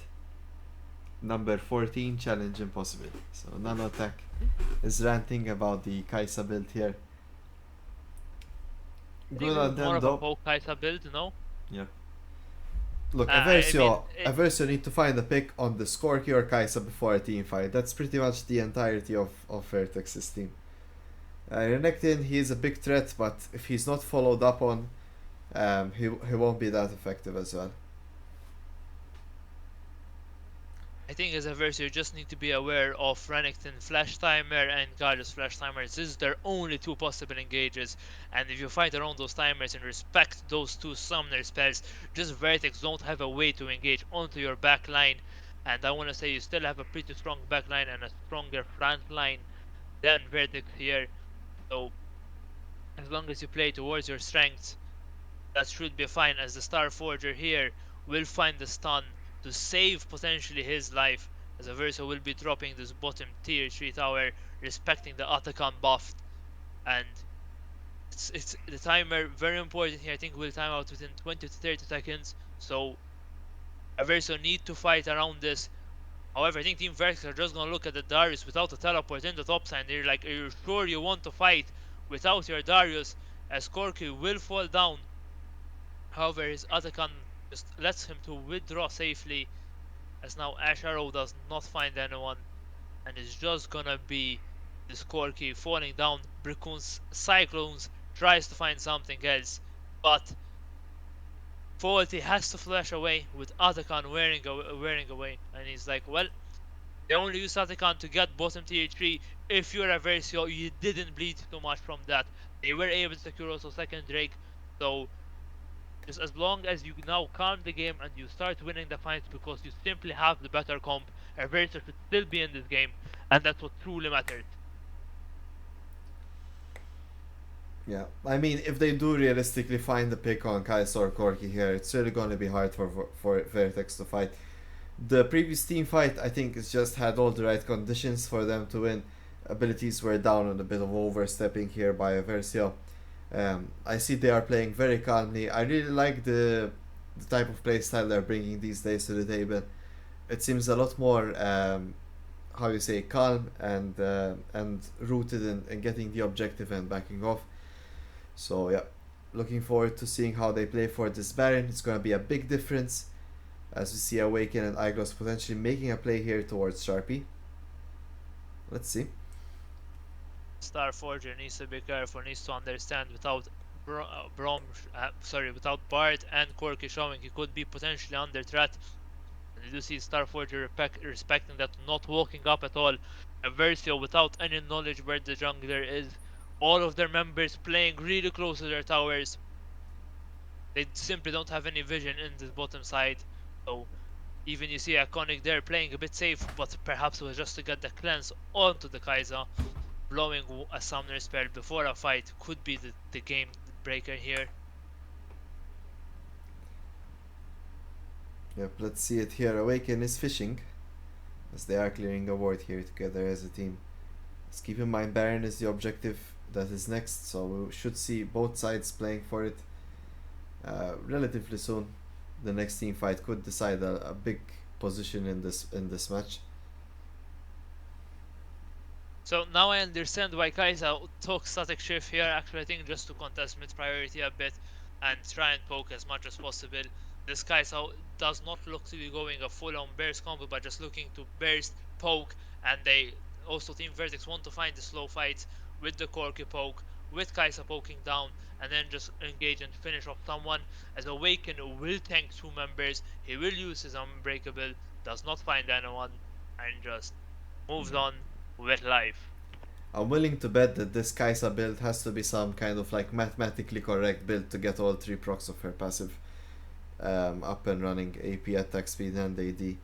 Number 14, challenge impossible. So Nano Attack is ranting about the Kaisa build here. I think Good this on is more them of a though. poke Kaisa build, no? Yeah. Look, I mean, Eversio need to find a pick on the Skorky or Kaisa before a team fight. That's pretty much the entirety of Vertex's team. Renekton, he is a big threat, but if he's not followed up on, he won't be that effective as well. I think as a verse you just need to be aware of Renekton Flash Timer and Gyro's Flash Timer. This is their only two possible engages, and if you fight around those timers and respect those two summoner spells, just Vertex don't have a way to engage onto your back line. And I want to say you still have a pretty strong back line and a stronger front line than Vertex here. So as long as you play towards your strengths, that should be fine, as the Star Forger here will find the stun to save potentially his life, as Averso will be dropping this bottom tier 3 tower, respecting the Atakan buff, and it's the timer very important here. I think will time out within 20 to 30 seconds, so Averso need to fight around this. However, I think Team Vertex are just gonna look at the Darius without a teleport in the top side. They're like, are you sure you want to fight without your Darius? As Corky will fall down. However, his Atakan just lets him to withdraw safely, as now Ash Arrow does not find anyone, and is just gonna be this Corky falling down. Brickun's Cyclones tries to find something else, but Faulty has to flash away with Atakan wearing away, and he's like, well, they only use Atakan to get bottom tier 3. If you're a Versio, you didn't bleed too much from that. They were able to secure also second Drake, so just as long as you now calm the game and you start winning the fights because you simply have the better comp, Eversio should still be in this game, and that's what truly matters. Yeah, I mean, if they do realistically find the pick on Kaisa or Corky here, it's really going to be hard for Vertex to fight. The previous team fight, I think, it's just had all the right conditions for them to win. Abilities were down on a bit of overstepping here by Eversio. I see they are playing very calmly. I really like the type of playstyle they're bringing these days to the table. It seems a lot more, how you say, calm and rooted in getting the objective and backing off. So yeah, looking forward to seeing how they play for this Baron. It's gonna be a big difference, as we see Awaken and Iglos potentially making a play here towards Sharpie. Let's see. Star Forger needs to be careful, needs to understand without without Bard and Corky showing, he could be potentially under threat. And you do see Star Forger respecting that, not walking up at all. Eversio without any knowledge where the jungler is. All of their members playing really close to their towers. They simply don't have any vision in this bottom side. So Even you see Iconic there playing a bit safe, but perhaps it was just to get the cleanse onto the Kai'Sa. Blowing a summoner spell before a fight could be the game breaker here. Yep, let's see it here. Awaken is fishing as they are clearing a ward here together as a team. Let's keep in mind Baron is the objective that is next, so we should see both sides playing for it relatively soon. The next team fight could decide a big position in this match. So now I understand why Kai'Sa took static shift here. Actually, I think just to contest mid priority a bit and try and poke as much as possible. This Kai'Sa does not look to be going a full-on burst combo, but just looking to burst, poke, and they also Team Vertex want to find the slow fights with the Corki poke, with Kai'Sa poking down, and then just engage and finish off someone. As Awaken will tank two members, he will use his Unbreakable, does not find anyone, and just moves on with life. I'm willing to bet that this Kaisa build has to be some kind of like mathematically correct build to get all three procs of her passive up and running: AP, attack speed, and AD.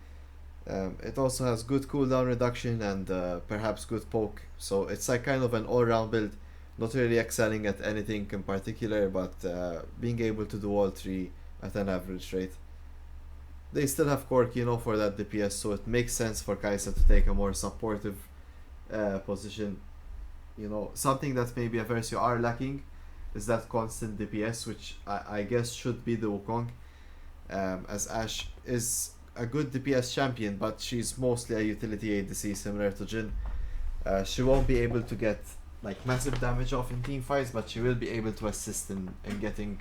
It also has good cooldown reduction and perhaps good poke, so it's like kind of an all-round build. Not really excelling at anything in particular, but being able to do all three at an average rate. They still have Cork, for that DPS, so it makes sense for Kaisa to take a more supportive position. Something that maybe Eversio are lacking is that constant DPS, which I guess should be the Wukong, as Ashe is a good DPS champion, but she's mostly a utility ADC similar to Jhin. She won't be able to get like massive damage off in team fights, but she will be able to assist in getting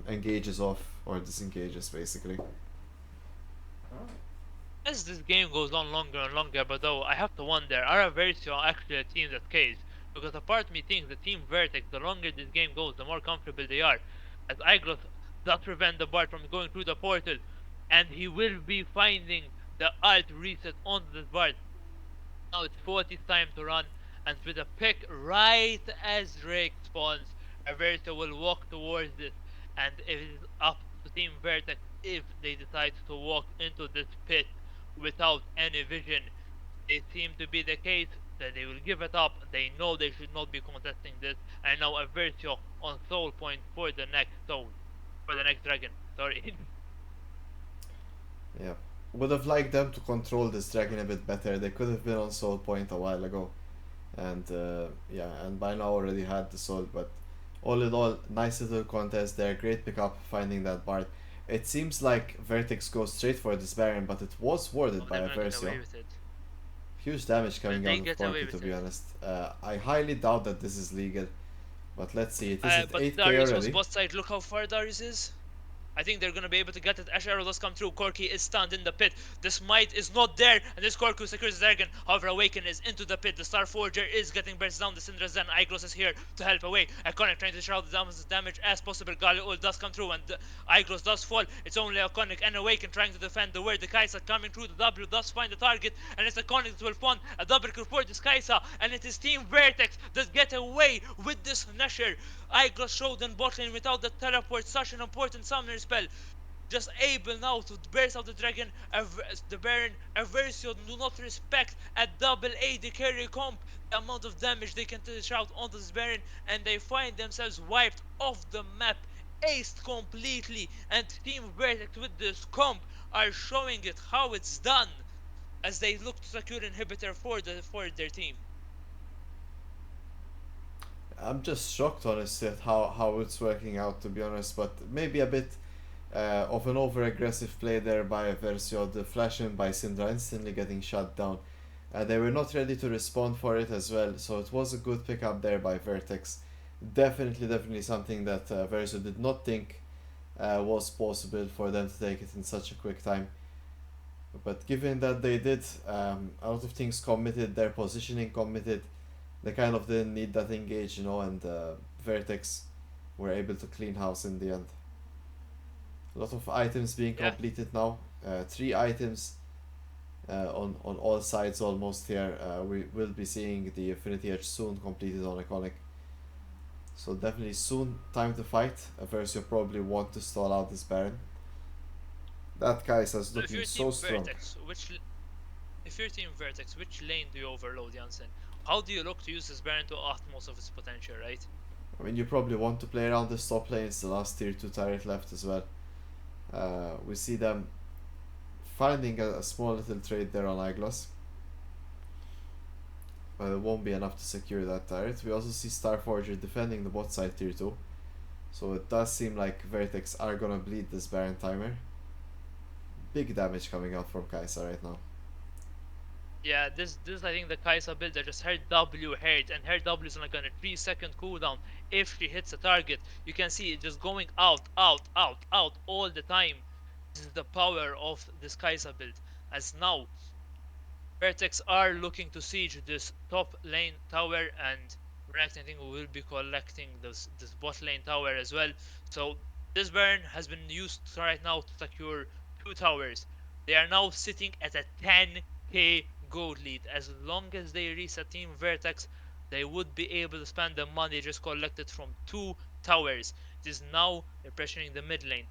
engages off or disengages basically. As this game goes on longer and longer, but though I have to wonder, are Eversio actually a team that caves? Because a part of me thinks the team Vertex, the longer this game goes, the more comfortable they are. As Igros does prevent the Bard from going through the portal, and he will be finding the alt reset onto this Bard. Now it's 40's time to run, and with a pick right as Drake spawns, Eversio will walk towards this, and it is up to Team Vertex if they decide to walk into this pit without any vision. They seem to be the case that they will give it up. They know they should not be contesting this, and now Eversio on soul point for the next soul, for the next dragon. Sorry. Yeah. Would have liked them to control this dragon a bit better. They could have been on soul point a while ago. And yeah, and by now already had the soul, but all in all, nice little contest there, great pickup finding that Bard. It seems like Vertex goes straight for this Baron, but it was Oh, warded by they're gonna get Eversio. away with it. Huge damage Will coming they out of get away Corki, to with be it? honest. I highly doubt that this is legal, but let's see. It is at But 8k Darius was already. bot side. Look how far Darius is. I think they're gonna be able to get it. Ash Arrow does come through. Corki is stunned in the pit. The smite is not there, and this Corku secures the dragon. However, Awaken is into the pit. The Star Forger is getting burst down. The Syndra Zen. Iglos is here to help away. Iconic trying to shroud the damage as possible. Galio does come through, and Iglos does fall. It's only Iconic and Awaken trying to defend the word. The Kaisa coming through. The W does find the target, and it's Iconic that will spawn a double kill for this Kaisa, and it is Team Vertex that get away with this Nashor. Iglos showed in bot lane without the teleport, such an important summoner spell, just able now to burst out the dragon. The Baron Eversio do not respect a double AD carry comp, the amount of damage they can dish out onto this Baron, and they find themselves wiped off the map, aced completely. And Team Vertex with this comp are showing it how it's done as they look to secure inhibitor for their team. I'm just shocked, honestly, at how it's working out, to be honest, but maybe a bit of an over aggressive play there by Eversio. The flash in by Syndra instantly getting shut down. They were not ready to respond for it as well, so it was a good pickup there by Vertex. Definitely something that Eversio did not think was possible for them to take it in such a quick time. But given that they did, a lot of things committed, their positioning committed, they kind of didn't need that engage, and Vertex were able to clean house in the end. A lot of items being Yeah. completed now. Three items on all sides almost here. We will be seeing the Infinity Edge soon completed on Iconic. So definitely soon time to fight. Eversio probably want to stall out this Baron. That Kai'Sa's So if looking you're so Team strong. Vertex, if you're Team Vertex, which lane do you overload, Jansen? How do you look to use this Baron to utmost of its potential, right? I mean, you probably want to play around the top lane. It's the last tier 2 turret left as well. We see them finding a small little trade there on Eyeglass, but it won't be enough to secure that turret. We also see Starforger defending the bot side tier 2, so it does seem like Vertex are gonna bleed this Baron timer. Big damage coming out from Kai'Sa right now. Yeah, this I think the Kai'Sa builder just her W hurt, and her W is like on a 3 second cooldown. If she hits a target, you can see it just going out, out, out, out all the time. This is the power of this Kai'Sa build. As now Vertex are looking to siege this top lane tower, and React I think will be collecting this bot lane tower as well. So this burn has been used right now to secure two towers. They are now sitting at a 10k gold lead. As long as they reset Team Vertex, they would be able to spend the money just collected from two towers. It is now they're pressuring the mid lane.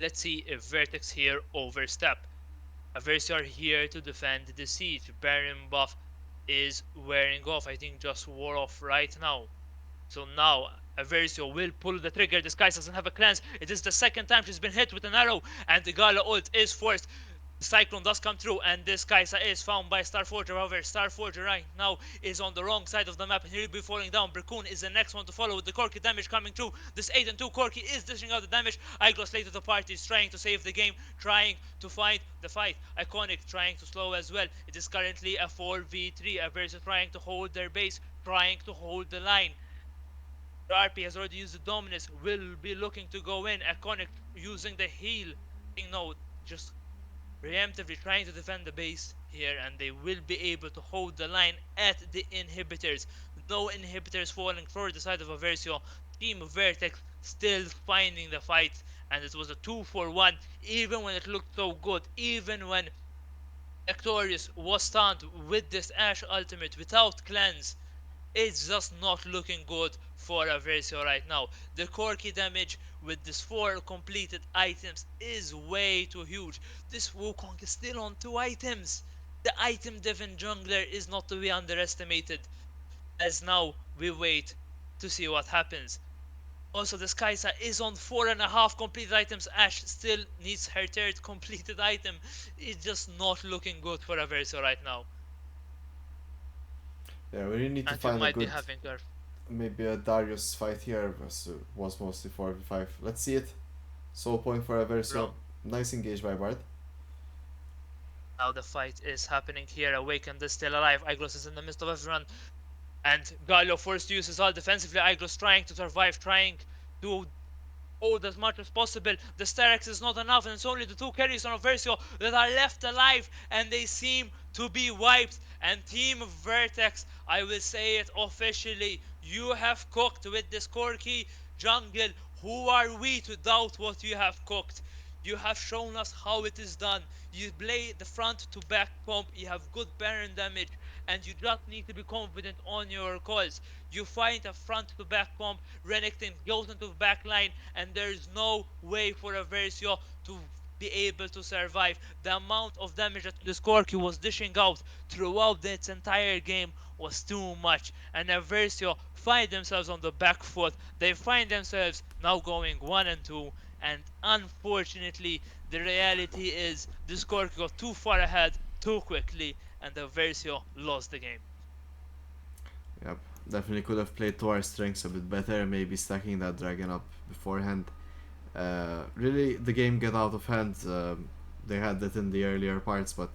Let's see if Vertex here overstep. Eversio are here to defend the siege. Baron buff is wearing off. I think just wore off right now. So now Eversio will pull the trigger. This guy doesn't have a cleanse. It is the second time she's been hit with an arrow, and the Gala ult is forced. The Cyclone does come through, and this Kaisa is found by Starforger. However, Starforger right now is on the wrong side of the map, and he'll be falling down. Bracoon is the next one to follow with the Corki damage coming through. This 8 and 2 Corki is dishing out the damage. Iglos late to the party is trying to save the game, trying to find the fight. Iconic trying to slow as well. It is currently a 4v3. Aversa trying to hold their base, trying to hold the line. RP has already used the Dominus, will be looking to go in. Iconic using the heal. No, just preemptively trying to defend the base here, and they will be able to hold the line at the inhibitors. No inhibitors falling for the side of Eversio. Team Vertex still finding the fight, and it was a 2-for-1, even when it looked so good, even when Victorious was stunned with this Ash ultimate without cleanse. It's just not looking good for Eversio right now. The Corki damage with this 4 completed items is way too huge. This Wukong is still on 2 items. The item Devon jungler is not to be underestimated. As now we wait to see what happens. Also, the Skysa is on 4.5 completed items. Ash still needs her third completed item. It's just not looking good for Eversio right now. Yeah, we really need to And we find a might be good, having our maybe a Darius fight here. Was mostly 4v5. Let's see it. Soul point for Eversio. wrong. Nice engage by Bard. Now the fight is happening here. Awakened is still alive. Iglos is in the midst of everyone. And Galio forced to use his all defensively. Iglos trying to survive, trying to hold as much as possible. The Sterex is not enough, and it's only the two carries on Versio that are left alive, and they seem to be wiped. And Team Vertex, I will say it officially, you have cooked with this Corki jungle. Who are we to doubt what you have cooked? You have shown us how it is done. You play the front to back comp, you have good Baron damage, and you just need to be confident on your calls. You find a front to back comp, Renekton goes into the back line, and there's no way for a Versio to be able to survive. The amount of damage that the Skorky was dishing out throughout its entire game was too much, and Eversio find themselves on the back foot. They find themselves now going 1 and 2, and unfortunately, the reality is the Skorky got too far ahead too quickly, and Eversio lost the game. Yep, definitely could have played to our strengths a bit better. Maybe stacking that dragon up beforehand. Really, the game got out of hand. They had that in the earlier parts, but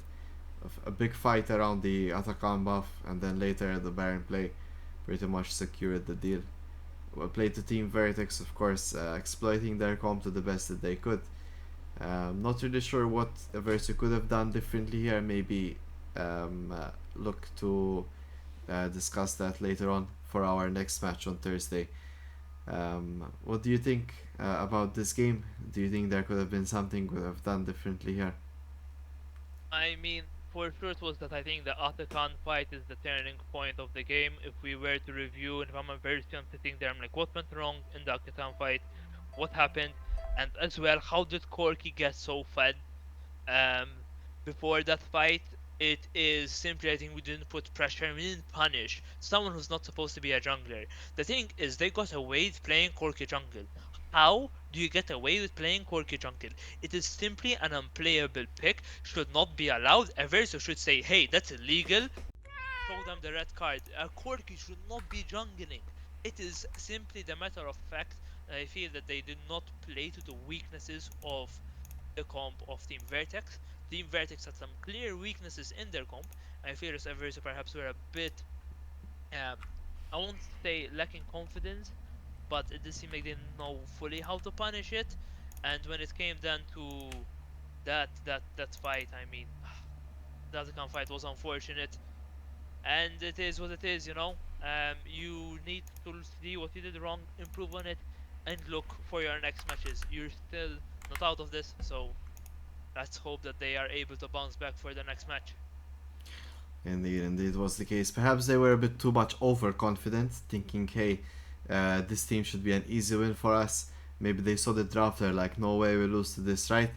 a big fight around the Atakan buff, and then later the Baron play pretty much secured the deal. Well played to Team Vertex, of course, exploiting their comp to the best that they could. Not really sure what Eversio could have done differently here. Maybe look to discuss that later on for our next match on Thursday. What do you think about this game? Do you think there could have been something we could have done differently here? I mean, for sure it was that I think the Atakan fight is the turning point of the game. If we were to review, and if I'm a very I'm sitting there, I'm like, what went wrong in the Atakan fight? What happened? And as well, how did Corky get so fed um, before that fight? It is simply, I think we didn't put pressure, we didn't punish someone who's not supposed to be a jungler. The thing is, they got away with playing Corky jungle. How do you get away with playing Corky jungle? It is simply an unplayable pick, should not be allowed. Everso should say, hey, that's illegal, show them the red card. A Corki should not be jungling. It is simply the matter of fact. I feel that they did not play to the weaknesses of the comp of Team Vertex. Team Vertex had some clear weaknesses in their comp. I feel as Eversio perhaps were a bit, um, I won't say lacking confidence, but it did seem like they didn't know fully how to punish it. And when it came down to that fight, I mean, that Khan fight was unfortunate, and it is what it is, you know. You need to see what you did wrong, improve on it, and look for your next matches. You're still not out of this, so let's hope that they are able to bounce back for the next match. Indeed, indeed was the case. Perhaps they were a bit too much overconfident, thinking, hey, this team should be an easy win for us. Maybe they saw the draft, they're like, no way we lose to this, right?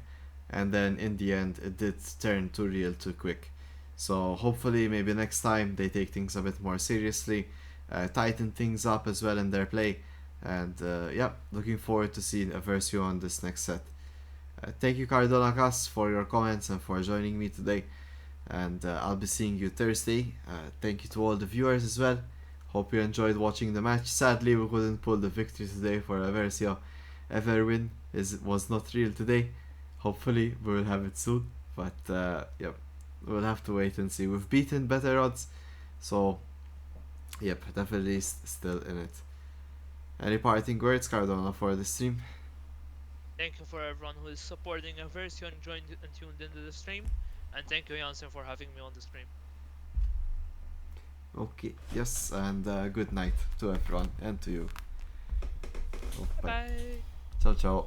And then in the end, it did turn too real too quick. So hopefully, maybe next time they take things a bit more seriously, tighten things up as well in their play. And yeah, looking forward to seeing Eversio on this next set. Thank you, Cardona Gas, for your comments and for joining me today. And I'll be seeing you Thursday. Thank you to all the viewers as well. Hope you enjoyed watching the match. Sadly, we couldn't pull the victory today for Eversio. Everwin was not real today. Hopefully, we will have it soon. But yep, we'll have to wait and see. We've beaten better odds, so yep, definitely still in it. Any parting words, Cardona, for the stream? Thank you for everyone who is supporting a version, joined and tuned into the stream, and thank you, Jansen, for having me on the stream. Okay, yes, and good night to everyone and to you. Oh, bye. Bye. Ciao, ciao.